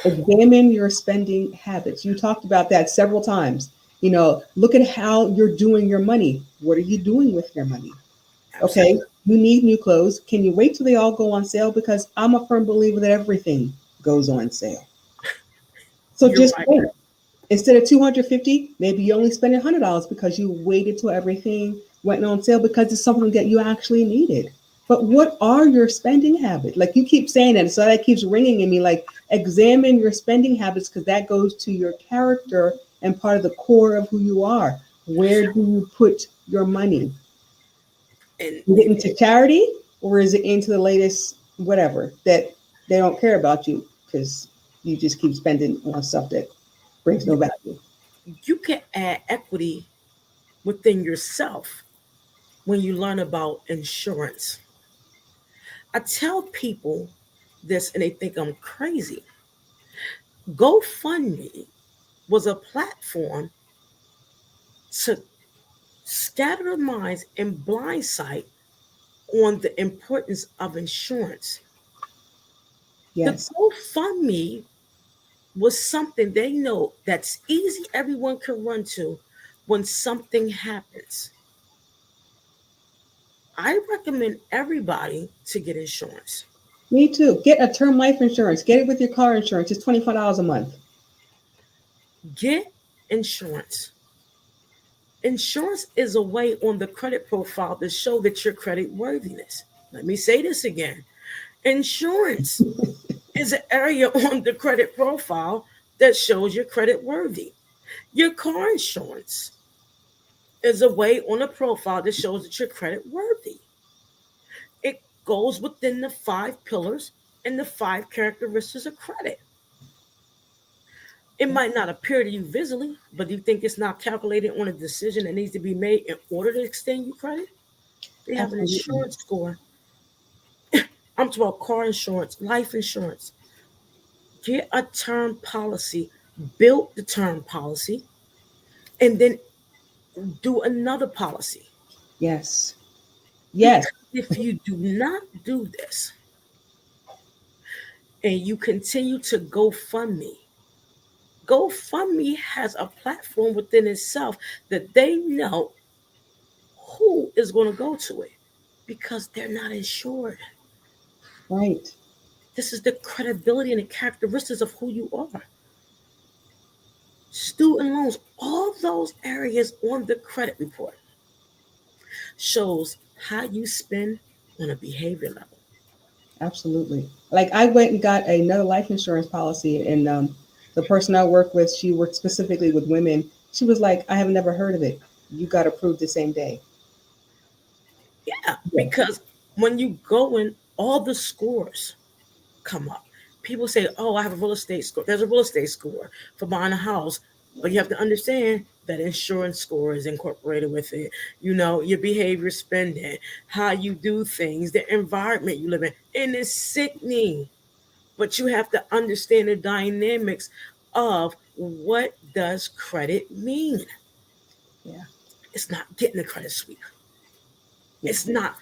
Examine your spending habits. You talked about that several times. Look at how you're doing your money. What are you doing with your money? Absolutely. Okay, you need new clothes. Can you wait till they all go on sale? Because I'm a firm believer that everything goes on sale. So You're just right. wait. Instead of $250, maybe you only spend $100 because you waited till everything went on sale because it's something that you actually needed. But what are your spending habits? Like you keep saying that, so that keeps ringing in me. Like examine your spending habits because that goes to your character and part of the core of who you are. Where do you put your money? Is it into charity or is it into the latest whatever that they don't care about you because you just keep spending on stuff that brings no value? You can add equity within yourself when you learn about insurance. I tell people this and they think I'm crazy. GoFundMe was a platform to scatter the minds and blindside on the importance of insurance. Yes. The GoFundMe was something they know that's easy, everyone can run to when something happens. I recommend everybody to get insurance. Me too. Get a term life insurance. Get it with your car insurance. It's $25 a month. Get insurance. Insurance is a way on the credit profile to show that your credit worthiness. Let me say this again. Insurance is an area on the credit profile that shows your credit worthy. Your car insurance. is a way on a profile that shows that you're credit worthy. It goes within the 5 pillars and the 5 characteristics of credit. It might not appear to you visibly, but do you think it's not calculated on a decision that needs to be made in order to extend you credit? They have an Absolutely. insurance score. I'm talking about car insurance, life insurance. Get a term policy, build the term policy, and then do another policy. Yes. Because Yes. if you do not do this and you continue to GoFundMe has a platform within itself that they know who is going to go to it because they're not insured. Right. This is the credibility and the characteristics of who you are. Student loans, all those areas on the credit report shows how you spend on a behavior level. Absolutely. Like I went and got another life insurance policy, and the person I work with, she worked specifically with women. She was like, "I have never heard of it. You got approved the same day." Yeah, Yeah. because when you go in, all the scores come up. People say, "Oh, I have a real estate score." There's a real estate score for buying a house, but you have to understand that insurance score is incorporated with it. You know, your behavior, spending, how you do things, the environment you live in, and it's sickening. But you have to understand the dynamics of what does credit mean. Yeah. It's not getting a credit sweep. Yeah. It's not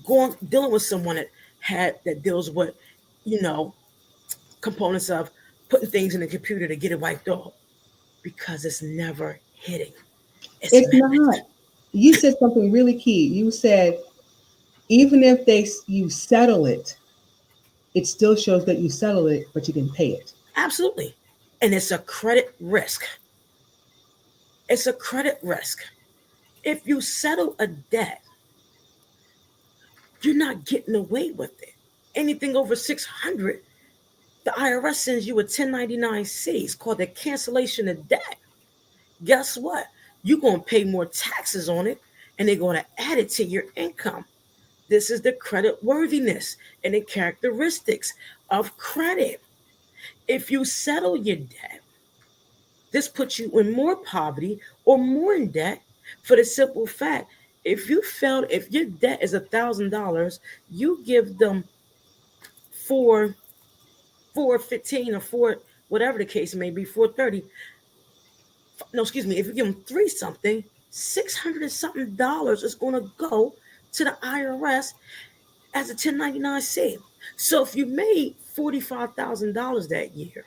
going dealing with someone that deals with, you know, components of putting things in the computer to get it wiped off because it's never hitting. It's It's managed. not. You said something really key. You said even if you settle it, it still shows that you settled it, but you didn't pay it. Absolutely. And it's a credit risk. It's a credit risk. If you settle a debt, you're not getting away with it. Anything over 600, the IRS sends you a 1099-C. It's called the cancellation of debt. Guess what? You're going to pay more taxes on it and they're going to add it to your income. This is the credit worthiness and the characteristics of credit. If you settle your debt, this puts you in more poverty or more in debt for the simple fact if your debt is $1,000, you give them 415 or four, whatever the case may be, 430. No, excuse me, if you give them three something, 600 and something dollars is going to go to the IRS as a 1099-C. So if you made $45,000 that year,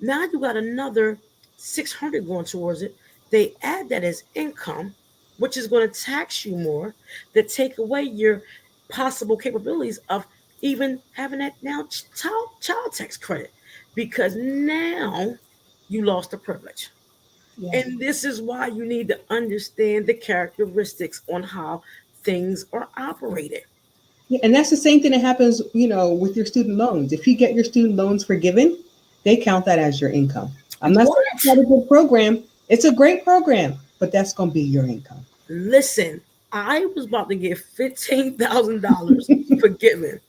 now you got another 600 going towards it. They add that as income, which is going to tax you more, that take away your possible capabilities of even having that now child tax credit because now you lost the privilege. Yeah. And this is why you need to understand the characteristics on how things are operated. Yeah, and that's the same thing that happens, with your student loans. If you get your student loans forgiven, they count that as your income. I'm not saying it's What? not a good program. It's a great program, but that's going to be your income. Listen, I was about to get $15,000 forgiven.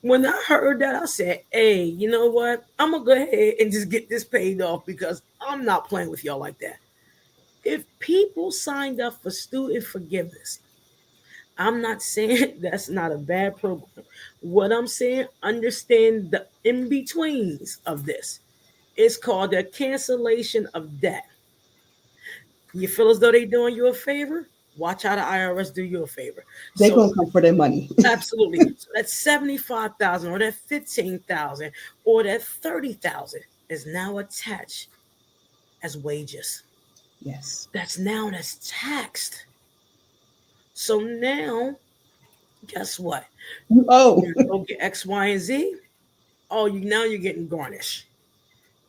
When I heard that, I said, "Hey, you know what? I'm gonna go ahead and just get this paid off because I'm not playing with y'all like that." If people signed up for student forgiveness, I'm not saying that's not a bad program. What I'm saying, understand the in betweens of this. It's called the cancellation of debt. You feel as though they're doing you a favor? Watch how the IRS do you a favor. They're So going to come for their money. absolutely. So that 75,000 or that 15,000 or that 30,000 is now attached as wages. Yes. That's taxed. So now, guess what? Oh, You go get X, Y, and Z. Oh, you're getting garnished.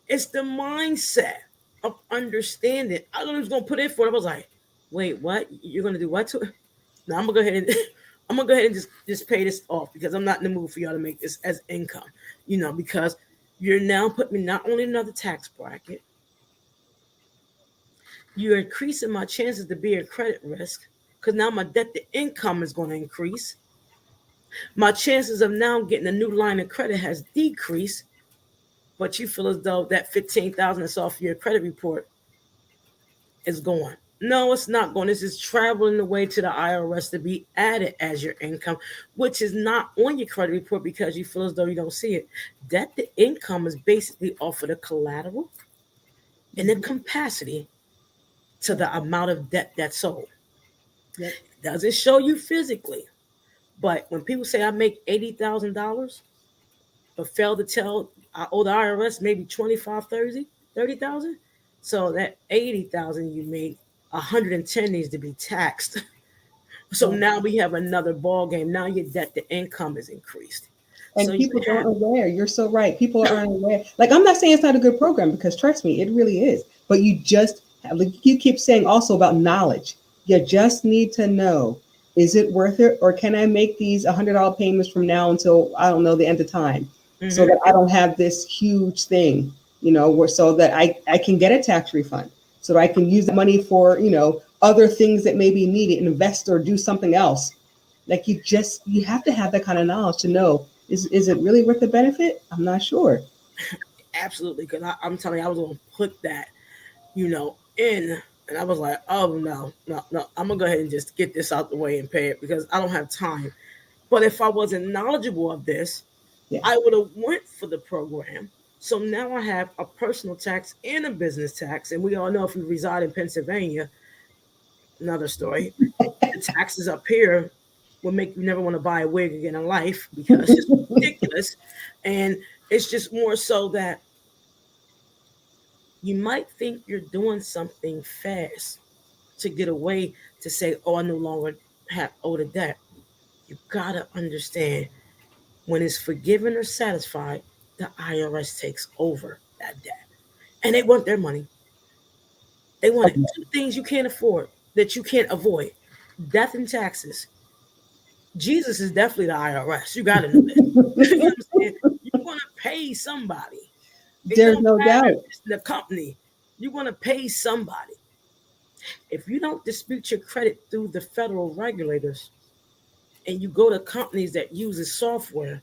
It's the mindset of understanding. I was gonna put in for it. I was like, wait, what? You're gonna do what to it? No, I'm gonna go ahead and I'm gonna go ahead and just pay this off because I'm not in the mood for y'all to make this as income. Because you're now putting me not only in another tax bracket, You're increasing my chances to be a credit risk because now my debt to income is going to increase. My chances of now getting a new line of credit has decreased, but you feel as though that 15,000 that's off your credit report is gone. No, it's not going. This is traveling away to the IRS to be added as your income, which is not on your credit report because you feel as though you don't see it. Debt to income is basically off of the collateral and the capacity to the amount of debt that's sold. Yep. It doesn't show you physically, but when people say I make $80,000, but fail to tell I owe the IRS maybe 25, 30,000. So that 80,000 you made, 110 needs to be taxed. So now we have another ball game. Now your debt to income is increased. And So people aren't aware. You're so right. People aren't aware. Like, I'm not saying it's not a good program, because trust me, it really is. But you just have, like you keep saying also about knowledge. You just need to know, is it worth it? Or can I make these $100 payments from now until, I don't know, the end of time? So that I don't have this huge thing, so that I can get a tax refund, so that I can use the money for, other things that may be needed, invest or do something else. Like, you have to have that kind of knowledge to know, is it really worth the benefit? I'm not sure. Absolutely. Because I'm telling you, I was going to put that, in, and I was like, oh, no, I'm going to go ahead and just get this out the way and pay it because I don't have time. But if I wasn't knowledgeable of this, Yeah. I would have went for the program. So now I have a personal tax and a business tax. And we all know if you reside in Pennsylvania, another story, the taxes up here will make you never want to buy a wig again in life because it's ridiculous. And it's just more so that you might think you're doing something fast to get away to say, oh, I no longer owe the debt. You got to understand, when it's forgiven or satisfied, the IRS takes over that debt. And they want their money. They want it. Two things you can't afford that you can't avoid: death and taxes. Jesus is definitely the IRS. You got to know that. You know what I'm saying? You want to pay somebody. There's no doubt. The company. You want to pay somebody. If you don't dispute your credit through the federal regulators and you go to companies that uses software,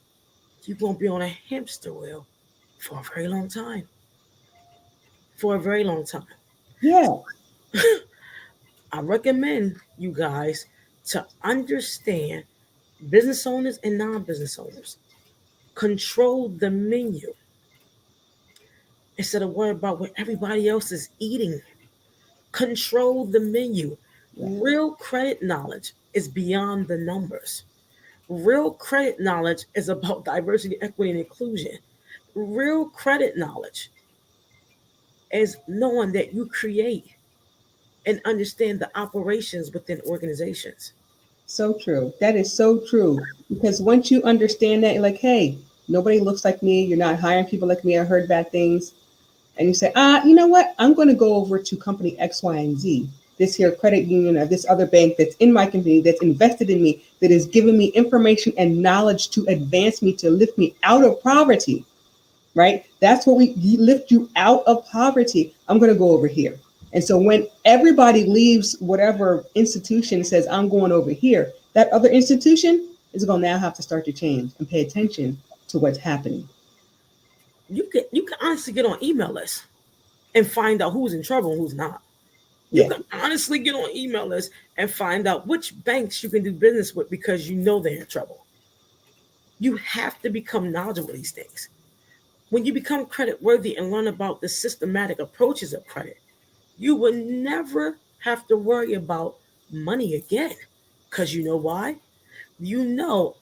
you're going to be on a hamster wheel for a very long time. For a very long time. Yeah. I recommend you guys to understand, business owners and non-business owners, control the menu instead of worrying about what everybody else is eating. Control the menu. Real credit knowledge is beyond the numbers. Real credit knowledge is about diversity, equity, and inclusion. Real credit knowledge is knowing that you create and understand the operations within organizations. So true. That is so true. Because once you understand that, you're like, hey, nobody looks like me. You're not hiring people like me. I heard bad things. And you say, you know what? I'm going to go over to company X, Y, and Z. This here credit union or this other bank that's in my company, that's invested in me, that is giving me information and knowledge to advance me, to lift me out of poverty, right? That's what we lift you out of poverty. I'm going to go over here. And so when everybody leaves whatever institution and says, I'm going over here, that other institution is going to now have to start to change and pay attention to what's happening. You can honestly get on email lists and find out who's in trouble and who's not. You can honestly get on email lists and find out which banks you can do business with because you know they're in trouble. You have to become knowledgeable of these things. When you become credit worthy and learn about the systematic approaches of credit, you will never have to worry about money again. Because you know why? You know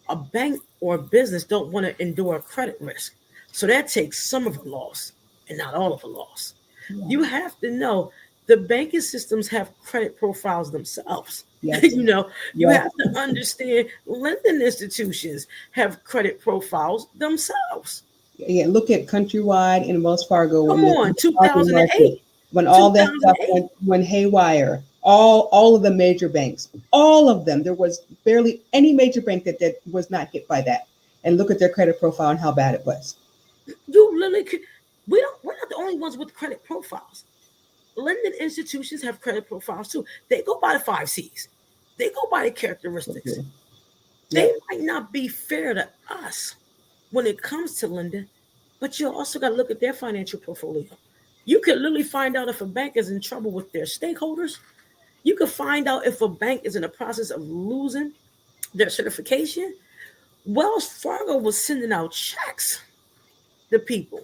a bank or a business don't want to endure a credit risk. So that takes some of the loss and not all of the loss. Yeah. You have to know the banking systems have credit profiles themselves. Yes. You have to understand lending institutions have credit profiles themselves. Yeah, look at Countrywide and Wells Fargo. Come on, 2008. When all that stuff went haywire, all of the major banks, all of them, there was barely any major bank that was not hit by that. And look at their credit profile and how bad it was. You literally could, we're not the only ones with credit profiles. lending institutions have credit profiles too. They go by the 5 C's. They go by the characteristics. Okay. They Yep. might not be fair to us when it comes to lending, but you also got to look at their financial portfolio. You could literally find out if a bank is in trouble with their stakeholders. You could find out if a bank is in the process of losing their certification. Wells Fargo was sending out checks to people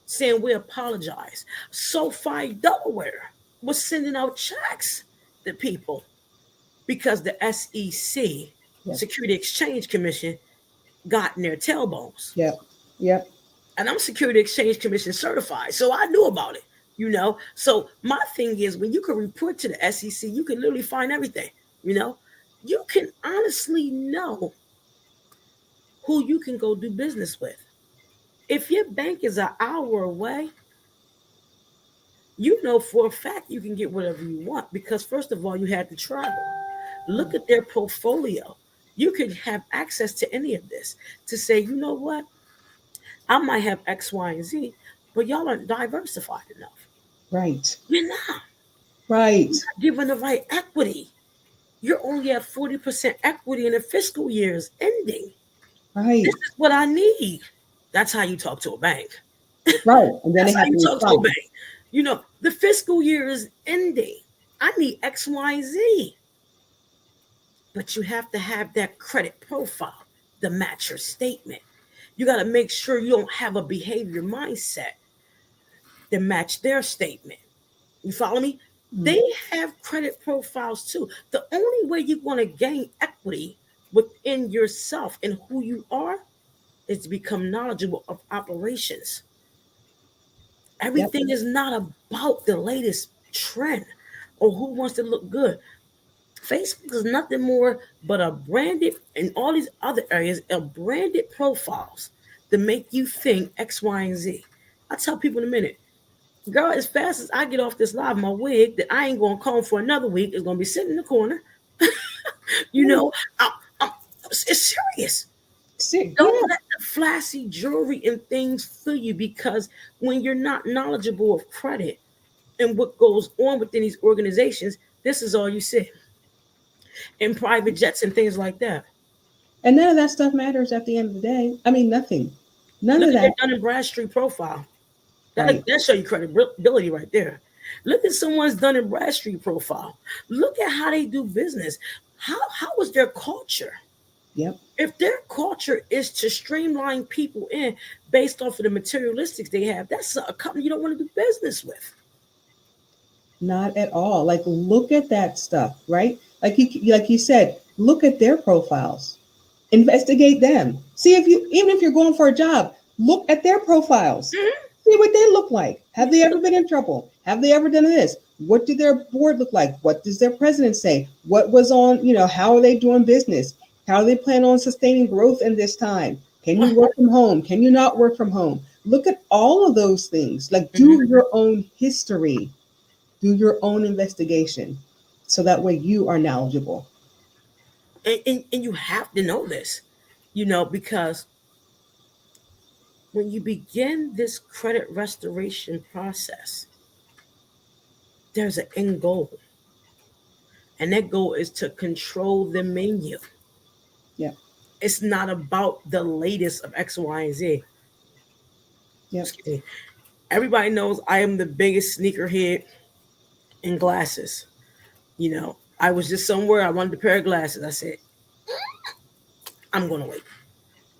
saying we apologize. SoFi Delaware was sending out checks to people because the SEC, Yep. Security Exchange Commission, got in their tailbones. Yep. Yep. And I'm Security Exchange Commission certified, so I knew about it, you know. So my thing is, when you can report to the SEC, you can literally find everything, you know. You can honestly know who you can go do business with. If your bank is an hour away, you know for a fact you can get whatever you want because, first of all, you had to travel. Look at their portfolio. You could have access to any of this to say, you know what? I might have X, Y, and Z, but y'all aren't diversified enough. Right. You're not. Right. You're not given the right equity. You're only at 40% equity in the fiscal year is ending. Right. This is what I need. That's how you talk to a bank. Right. And then That's they how have you to talk to a respond. bank. You know, the fiscal year is ending. I need X, Y, Z. But you have to have that credit profile to match your statement. You got to make sure you don't have a behavior mindset that match their statement. You follow me? Mhm. They have credit profiles too. The only way you're going to gain equity within yourself and who you are is to become knowledgeable of operations. Everything is not about the latest trend or who wants to look good. Facebook is nothing more but a branded, and all these other areas, are branded profiles to make you think X, Y, and Z. I tell people in a minute, girl, as fast as I get off this live, my wig that I ain't going to comb for another week is going to be sitting in the corner. You know, I'm, it's serious. Don't let the flashy jewelry and things fool you, because when you're not knowledgeable of credit and what goes on within these organizations, this is all you see in private jets and things like that. And none of that stuff matters at the end of the day. I mean, nothing. None Look of at their that. Dun and Bradstreet profile. Right. That show you credibility right there. Look at someone's Dun and Bradstreet profile. Look at how they do business. How is their culture? Yep. If their culture is to streamline people in based off of the materialistics they have, that's a company you don't want to do business with. Not at all. Like, look at that stuff, right? Like you said, look at their profiles, investigate them. See if you, even if you're going for a job, look at their profiles. Mm-hmm. See what they look like. Have they ever been in trouble? Have they ever done this? What did their board look like? What does their president say? What was on, how are they doing business? How do they plan on sustaining growth in this time? Can you work from home? Can you not work from home? Look at all of those things. Like, do your own history. Do your own investigation, so that way you are knowledgeable. And you have to know this, because when you begin this credit restoration process, there's an end goal. And that goal is to control the menu. Yeah. It's not about the latest of X, Y, and Z. Yeah. Everybody knows I am the biggest sneakerhead in glasses. I was just somewhere, I wanted a pair of glasses. I said, I'm going to wait.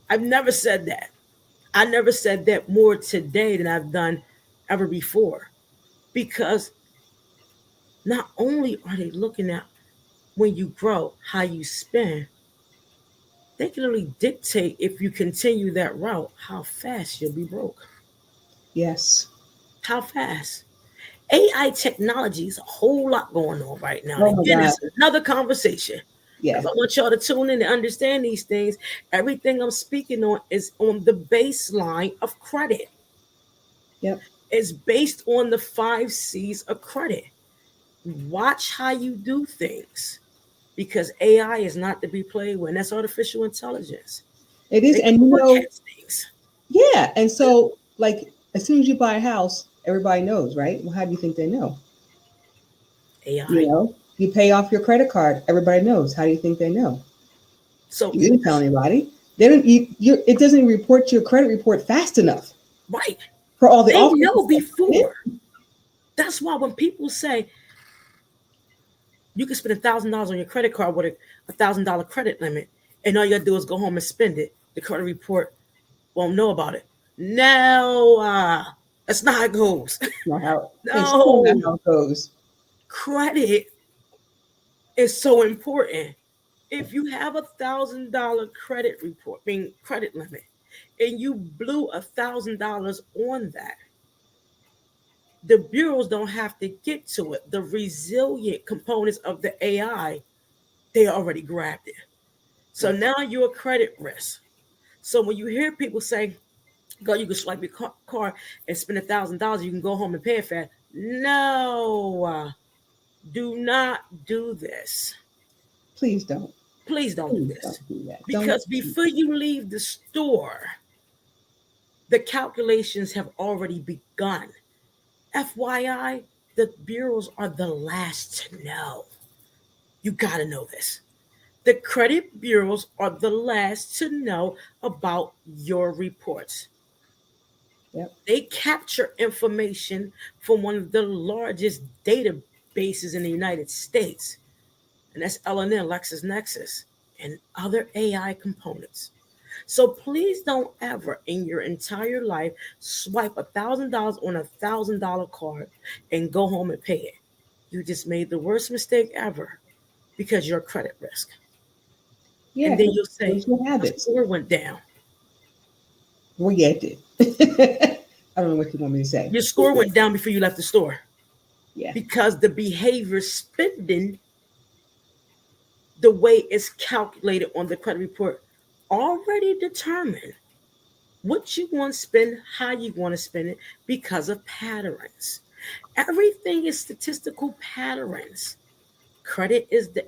I've never said that. I never said that more today than I've done ever before. Because not only are they looking at when you grow, how you spend, they can really dictate, if you continue that route, how fast you'll be broke. Yes. How fast? AI technology is a whole lot going on right now. Oh, Again, it's another conversation. Yeah. If I want y'all to tune in and understand these things, everything I'm speaking on is on the baseline of credit. Yep. It's based on the 5 C's of credit. Watch how you do things, because AI is not to be played with. And that's artificial intelligence. It is. They And things. yeah. And so, like, as soon as you buy a house, Everybody knows, right? Well, how do you think they know? You AI. know, you pay off your credit card. Everybody knows. How do you think they know? So You didn't tell anybody. They don't. It doesn't report your credit report fast enough right, for all the they offers. know before. That's why when people say you can spend $1,000 on your credit card with a $1,000 credit limit, and all you gotta do is go home and spend it, the credit report won't know about it. No, that's not how it goes. Not how. It's still not No, how it goes. credit is so important. If you have $1,000 credit report, being credit limit, and you blew $1,000 on that, the bureaus don't have to get to it. The resilient components of the AI, they already grabbed it. So now you're a credit risk. So when you hear people say, "Go, you can swipe your card and spend $1,000, you can go home and pay it fast." No, do not do this. Please don't. Please don't do Please this, don't do that. because before you leave the store, the calculations have already begun. FYI, the bureaus are the last to know. You got to know this. The credit bureaus are the last to know about your reports. Yep. They capture information from one of the largest databases in the United States, and that's LNN, LexisNexis, and other AI components. So please don't ever in your entire life swipe $1,000 on $1,000 card and go home and pay it. You just made the worst mistake ever because you're a credit risk. Yeah. And then you'll say, Those your "My habits. score went down." Well, yeah, it did. I don't know what you want me to say. Your score went down before you left the store Yeah. because the behavior spending, the way it's calculated on the credit report, already determined what you want to spend, how you want to spend it, because of patterns. Everything is statistical patterns. Credit is the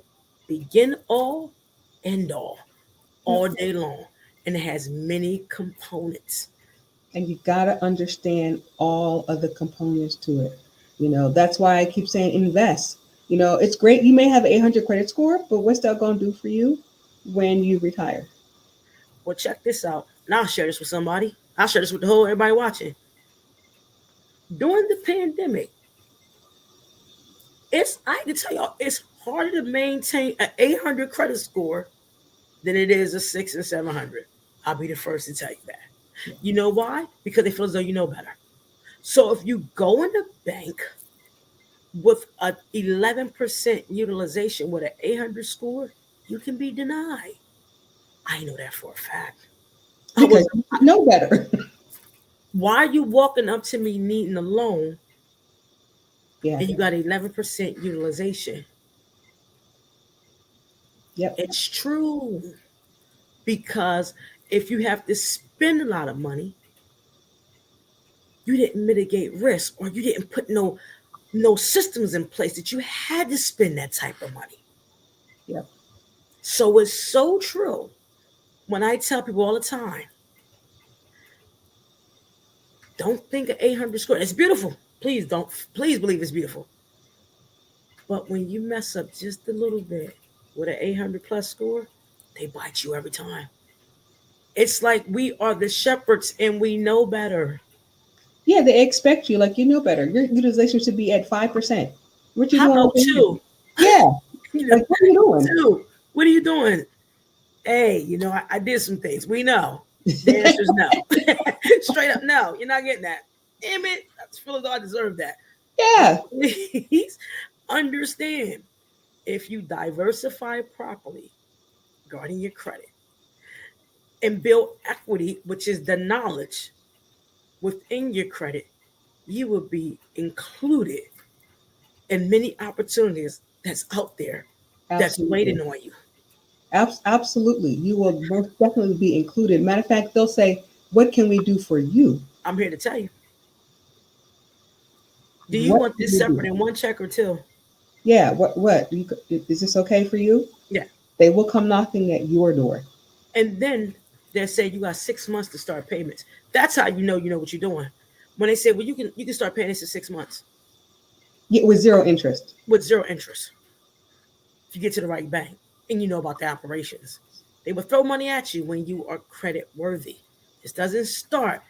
begin all, end all day long, and it has many components. And you got to understand all of the components to it. That's why I keep saying invest. It's great. You may have an 800 credit score, but what's that going to do for you when you retire? Well, check this out. And I'll share this with somebody. I'll share this with the whole everybody watching. During the pandemic, I can tell y'all, it's harder to maintain an 800 credit score than it is a 6 and 700. I'll be the first to tell you that. Yeah. You know why? Because they feel as though you know better. So if you go in the bank with an 11% utilization with an 800 score, you can be denied. I know that for a fact. Because you know better. Why are you walking up to me needing a loan? Yeah. And you got 11% utilization? Yep. It's true. Because if you have to spend a lot of money, you didn't mitigate risk, or you didn't put no systems in place that you had to spend that type of money. Yep. So it's so true when I tell people all the time, don't think of 800 score. It's beautiful. Please believe it's beautiful. But when you mess up just a little bit with an 800 plus score, they bite you every time. It's like we are the shepherds and we know better. Yeah, they expect you like you know better. Your utilization should be at 5%. What you How doing? about two? Yeah. Like, what are you doing? Two. What are you doing? Hey, I did some things. We know. The answer is no. Straight up, no. You're not getting that. Damn it. I feel as though I deserve that. Yeah. Please understand, if you diversify properly regarding your credit and build equity, which is the knowledge within your credit, you will be included in many opportunities that's out there that's waiting on you. Absolutely. You will most definitely be included. Matter of fact, they'll say, what can we do for you? I'm here to tell you. Do you want this separate in one check or two? Yeah. What? Is this okay for you? Yeah. They will come knocking at your door. And then they'll say you got 6 months to start payments. That's how you know what you're doing. when they say, well, you can start paying this in 6 months Yeah, with zero interest. with zero interest. If you get to the right bank and you know about the operations, they will throw money at you when you are credit worthy. This doesn't start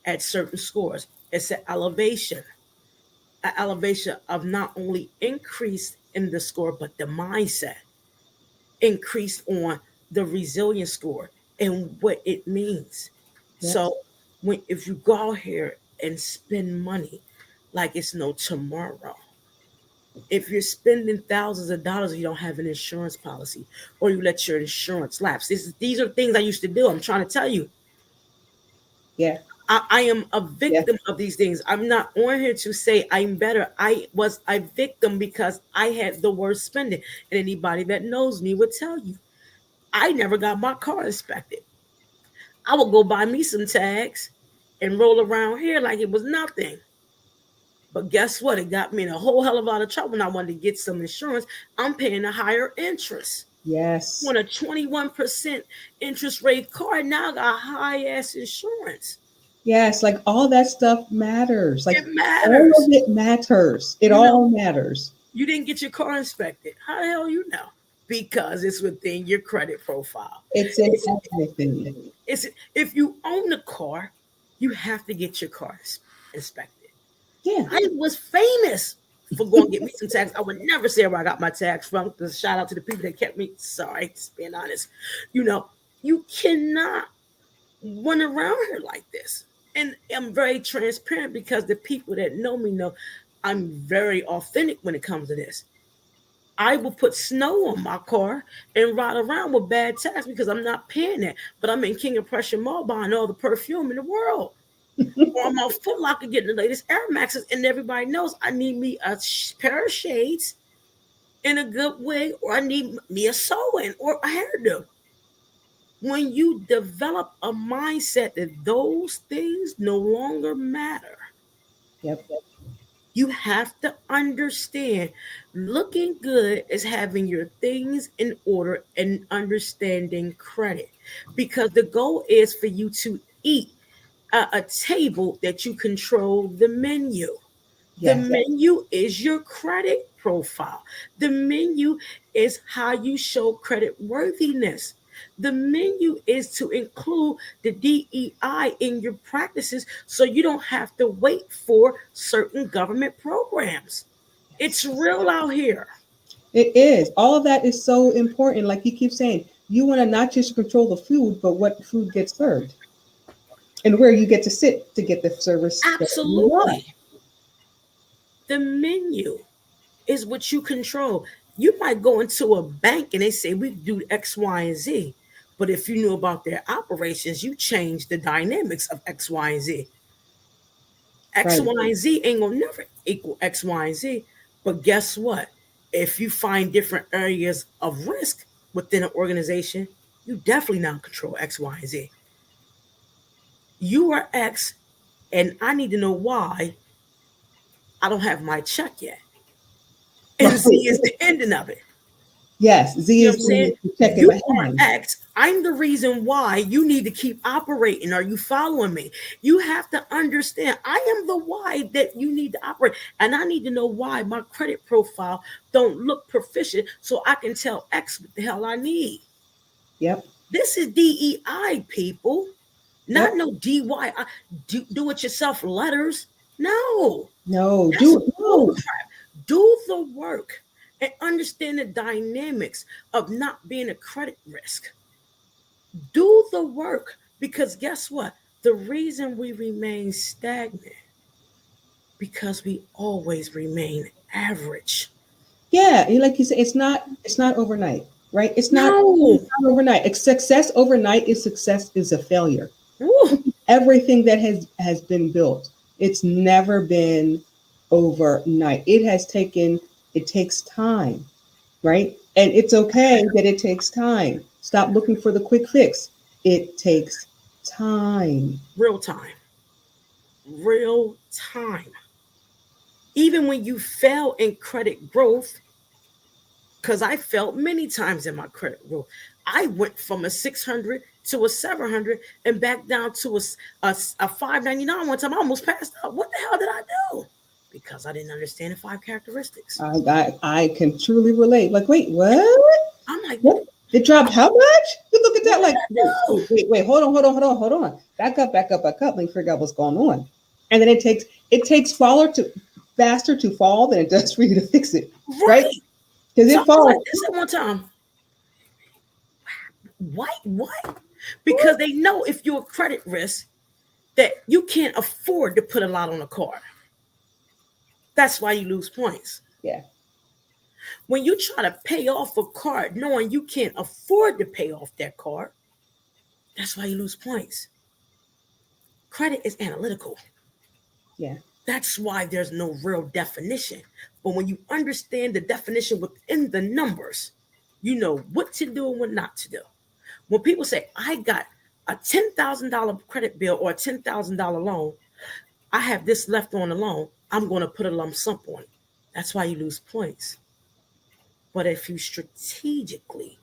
at certain scores. It's an elevation of not only increase in the score, but the mindset increased on the resilience score and what it means. Yes. So if you go out here and spend money like it's no tomorrow, if you're spending thousands of dollars and you don't have an insurance policy, or you let your insurance lapse, these are things I used to do. I'm trying to tell you. Yeah. I am a victim of these things. I'm not on here to say I'm better. I was a victim because I had the worst spending. And anybody that knows me would tell you, I never got my car inspected. I would go buy me some tags and roll around here like it was nothing. But guess what? It got me in a whole hell of a lot of trouble when I wanted to get some insurance. I'm paying a higher interest. Yes. On a 21% interest rate car, now I got high ass insurance. Yes, like all that stuff matters. Like it matters. All of it matters. It all matters. You didn't get your car inspected. How the hell you know? Because it's within your credit profile. It's in everything. It's if you own a car, you have to get your car inspected. Yeah. I was famous for going to get me some tags. I would never say where I got my tags from. Shout out to the people that kept me. Sorry, just being honest. You cannot run around here like this. And I'm very transparent because the people that know me know I'm very authentic when it comes to this. I will put snow on my car and ride around with bad tags because I'm not paying that. But I'm in King of Prussia Mall buying all the perfume in the world. Or I'm out Foot Locker getting the latest Air Maxes, and everybody knows I need me a pair of shades in a good way, or I need me a sew-in or a hairdo. When you develop a mindset that those things no longer matter, you have to understand looking good is having your things in order and understanding credit. Because the goal is for you to eat a table that you control the menu. The menu is your credit profile. The menu is how you show credit worthiness. The menu is to include the DEI in your practices so you don't have to wait for certain government programs. It's real out here. It is. All of that is so important. Like you keep saying, you want to not just control the food, but what food gets served and where you get to sit to get the service. Absolutely. The menu is what you control. You might go into a bank and they say we do X, Y, and Z. But if you knew about their operations, you change the dynamics of X, Y, and Z. X, Y, and Z ain't gonna never equal X, Y, and Z. But guess what? If you find different areas of risk within an organization, you definitely now control X, Y, and Z. You are X, and I need to know why I don't have my check yet. And Z is the ending of it. Yes, Z You know is the check in you my are hand. X. I'm the reason why you need to keep operating. Are you following me? You have to understand I am the why that you need to operate. And I need to know why my credit profile don't look proficient so I can tell X what the hell I need. Yep. This is DEI, people. Not no DY. Do it yourself letters. No. No. Do the work and understand the dynamics of not being a credit risk. Do the work because guess what? The reason we remain stagnant because we always remain average. Yeah, like you said, it's not overnight, right? It's not overnight. Success overnight is a failure. Ooh. Everything that has been built, it's never been overnight. It takes time, right? And it's okay that it takes time. Stop looking for the quick fix. It takes time. Real time. Even when you fail in credit growth, because I failed many times in my credit growth, I went from a 600 to a 700 and back down to a 599 one time. I almost passed out. What the hell did I do? Because I didn't understand the 5 characteristics. I can truly relate. Like, wait, what? I'm like, What? It dropped how much? You look at that like, no. wait, hold on. Back up. Let me figure out what's going on. And then it takes faster to fall than it does for you to fix it. Right? Because So it falls. like this at one time. What? Because they know if you're a credit risk that you can't afford to put a lot on a card. That's why you lose points. Yeah. When you try to pay off a card knowing you can't afford to pay off that card, that's why you lose points. Credit is analytical. Yeah. That's why there's no real definition. But when you understand the definition within the numbers, you know what to do and what not to do. When people say, I got a $10,000 credit bill or a $10,000 loan, I have this left on the loan, I'm going to put a lump sum on it. That's why you lose points. But if you strategically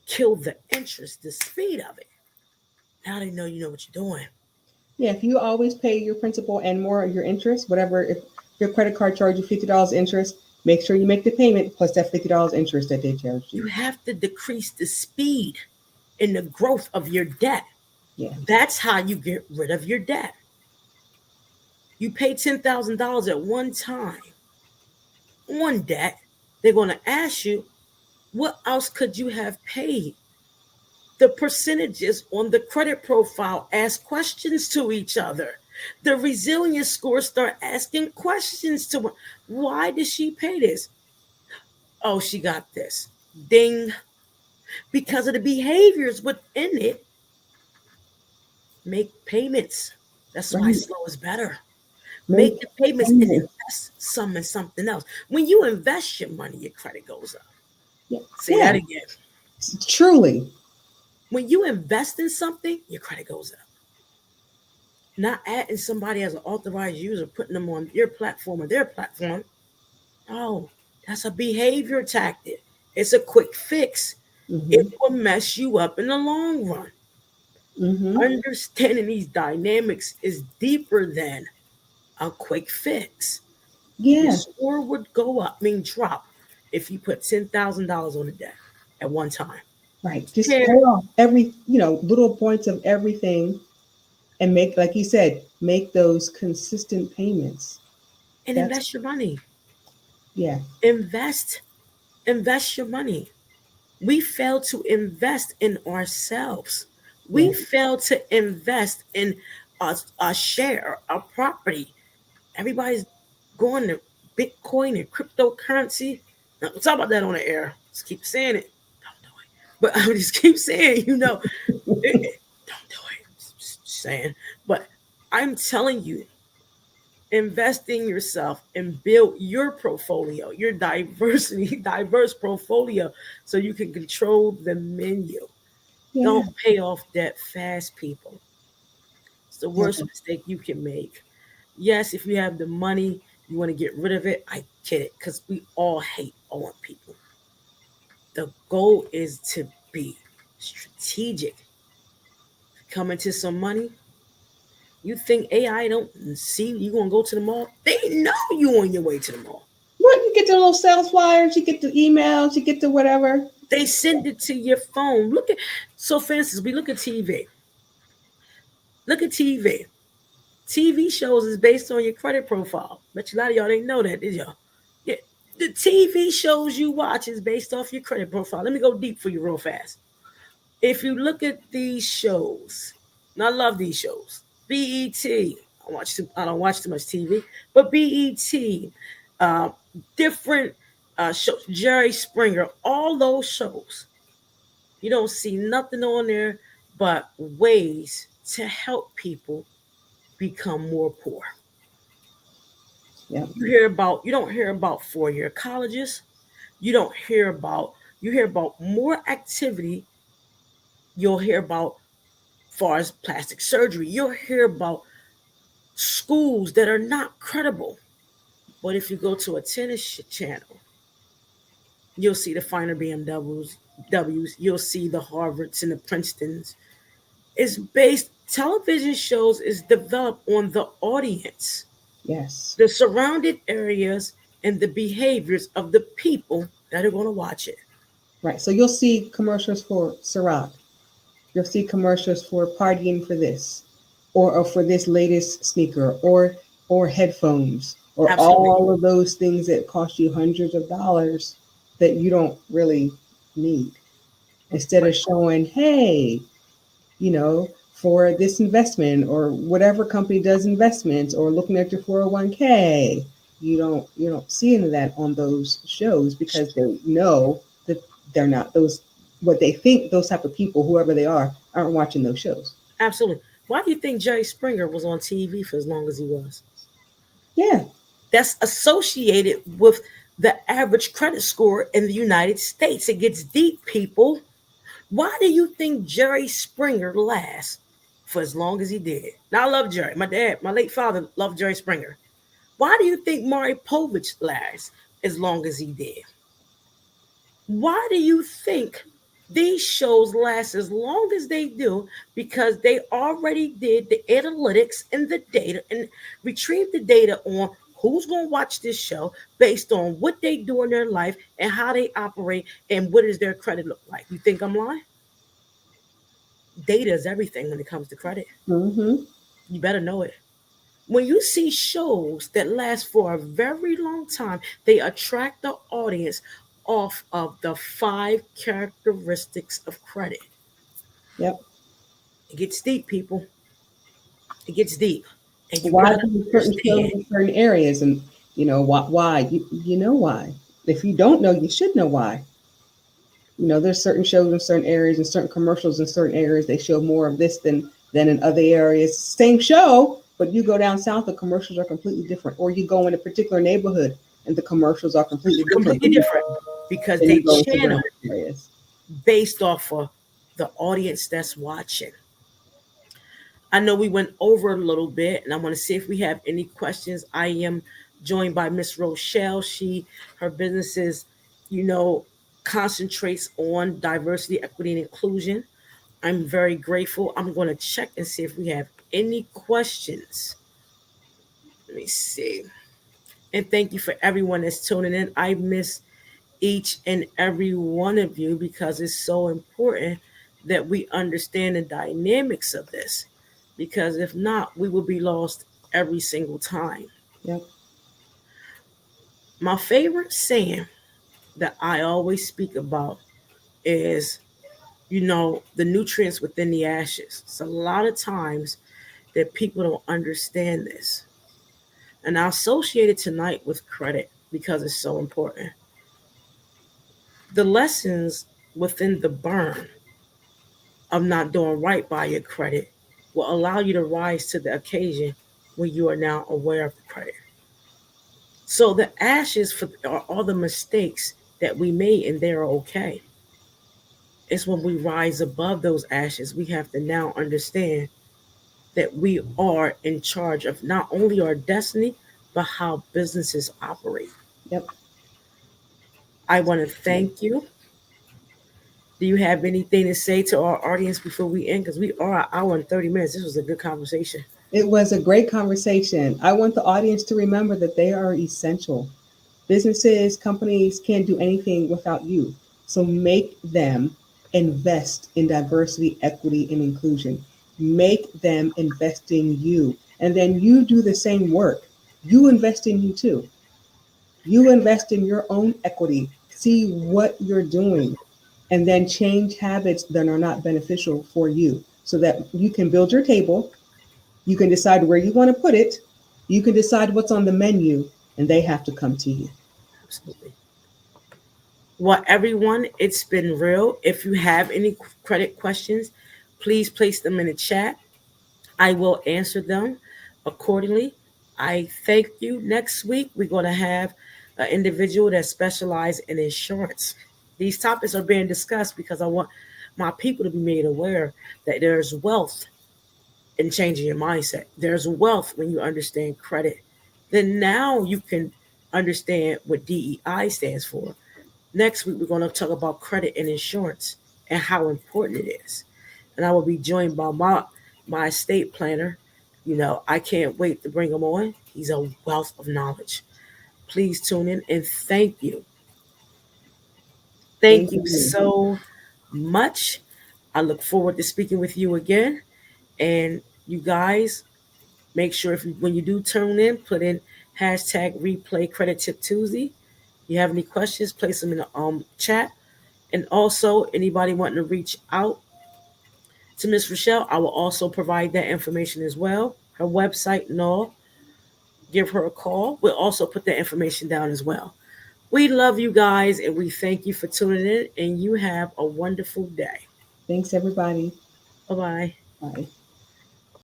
kill the interest, the speed of it, now they know you know what you're doing. Yeah, if you always pay your principal and more of your interest, whatever, if your credit card charges you $50 interest, make sure you make the payment plus that $50 interest that they charge you. You have to decrease the speed in the growth of your debt. Yeah. That's how you get rid of your debt. You pay $10,000 at one time on debt. They're going to ask you, what else could you have paid? The percentages on the credit profile ask questions to each other. The resilience scores start asking questions to, why did she pay this? Oh, she got this. Ding. Because of the behaviors within it, make payments. That's why slow is better. Make the payments and invest some in something else. When you invest your money, your credit goes up. Yeah. Say that again. Truly. When you invest in something, your credit goes up. Not adding somebody as an authorized user, putting them on your platform or their platform. No, that's a behavior tactic. It's a quick fix. Mm-hmm. It will mess you up in the long run. Mm-hmm. Understanding these dynamics is deeper than a quick fix. Yeah. Your score would go up, drop, if you put $10,000 on the debt at one time. Right. Just pay off every, little points of everything and make, like you said, make those consistent payments. And invest your money. Yeah. Invest your money. We fail to invest in ourselves. We fail to invest in a share, a property. Everybody's going to Bitcoin and cryptocurrency. Now, we'll talk about that on the air. Just keep saying it. Don't do it. But I just keep saying, don't do it. Just saying. But I'm telling you, invest in yourself and build your portfolio, your diverse portfolio, so you can control the menu. Yeah. Don't pay off debt fast, people. It's the worst mistake you can make. Yes, if you have the money, you want to get rid of it. I get it, because we all hate owing people. The goal is to be strategic. Come into some money. You think AI don't see you going to go to the mall? They know you on your way to the mall. What? You get the little sales flyers, you get the emails, you get the whatever. They send it to your phone. So for instance, we look at TV. Look at TV. TV shows is based on your credit profile. Bet you a lot of y'all didn't know that, did y'all? Yeah. The TV shows you watch is based off your credit profile. Let me go deep for you real fast. If you look at these shows, and I love these shows. BET. I don't watch too much TV, but BET, different shows, Jerry Springer, all those shows, you don't see nothing on there but ways to help people become more poor. Yeah. You don't hear about 4-year colleges. You hear about more activity. You'll hear about far as plastic surgery. You'll hear about schools that are not credible. But if you go to a tennis channel, you'll see the finer BMWs, you'll see the Harvards and the Princetons. is based, television shows is developed on the audience, Yes. the surrounded areas, and the behaviors of the people that are going to watch it. Right. So you'll see commercials for Ciroc. You'll see commercials for partying for this, or for this latest sneaker, or headphones, or Absolutely. all of those things that cost you hundreds of dollars that you don't really need. Instead of showing, hey, for this investment or whatever company does investments, or looking at your 401k, you don't see any of that on those shows, because they know that they're not those, what they think those type of people, whoever they are, aren't watching those shows. Absolutely. Why do you think Jerry Springer was on TV for as long as he was? Yeah. That's associated with the average credit score in the United States. It gets deep, people. Why do you think Jerry Springer lasts for as long as he did? Now, I love Jerry. My dad, my late father, loved Jerry Springer. Why do you think Maury Povich lasts as long as he did? Why do you think these shows last as long as they do? Because they already did the analytics and the data and retrieved the data on who's going to watch this show based on what they do in their life and how they operate and what does their credit look like. You think I'm lying? Data is everything when it comes to credit. Mm-hmm. You better know it. When you see shows that last for a very long time, they attract the audience off of the 5 characteristics of credit. Yep. It gets deep, people. It gets deep. And you Why gotta do certain shows understand. in certain areas, and why you know why. If you don't know, you should know why. There's certain shows in certain areas and certain commercials in certain areas. They show more of this than in other areas. Same show, but you go down south, the commercials are completely different. Or you go in a particular neighborhood and the commercials are completely different Completely different because than they you go to channel different areas. based off of the audience that's watching. I know we went over a little bit, and I want to see if we have any questions. I am joined by Miss Rochelle. Her business is, you know, concentrates on diversity, equity, and inclusion. I'm very grateful. I'm going to check and see if we have any questions. Let me see. And thank you for everyone that's tuning in. I miss each and every one of you because it's so important that we understand the dynamics of this. Because if not, we will be lost every single time. Yep. My favorite saying that I always speak about is, the nutrients within the ashes. It's a lot of times that people don't understand this. And I associate it tonight with credit because it's so important. The lessons within the burn of not doing right by your credit will allow you to rise to the occasion when you are now aware of the credit. So the ashes are all the mistakes that we made, and they're okay. It's when we rise above those ashes, we have to now understand that we are in charge of not only our destiny, but how businesses operate. Yep. I want to thank you. Do you have anything to say to our audience before we end? Because we are an hour and 30 minutes. This was a good conversation. It was a great conversation. I want the audience to remember that they are essential. Businesses, companies can't do anything without you. So make them invest in diversity, equity, and inclusion. Make them invest in you. And then you do the same work. You invest in you too. You invest in your own equity. See what you're doing. And then change habits that are not beneficial for you so that you can build your table. You can decide where you want to put it. You can decide what's on the menu, and they have to come to you. Absolutely. Well, everyone, it's been real. If you have any credit questions, please place them in the chat. I will answer them accordingly. I thank you. Next week, we're going to have an individual that specializes in insurance. These topics are being discussed because I want my people to be made aware that there's wealth in changing your mindset. There's wealth when you understand credit. Then now you can understand what DEI stands for. Next week, we're going to talk about credit and insurance and how important it is. and I will be joined by my estate planner. I can't wait to bring him on. He's a wealth of knowledge. Please tune in and thank you. Thank Thank you you. so much. I look forward to speaking with you again. And you guys, make sure when you do tune in, put in hashtag replay credit tip Tuesday. If you have any questions, place them in the chat. And also, anybody wanting to reach out to Miss Rochelle, I will also provide that information as well. Her website and all. Give her a call. We'll also put that information down as well. We love you guys and we thank you for tuning in, and you have a wonderful day. Thanks, everybody. Bye bye. Bye.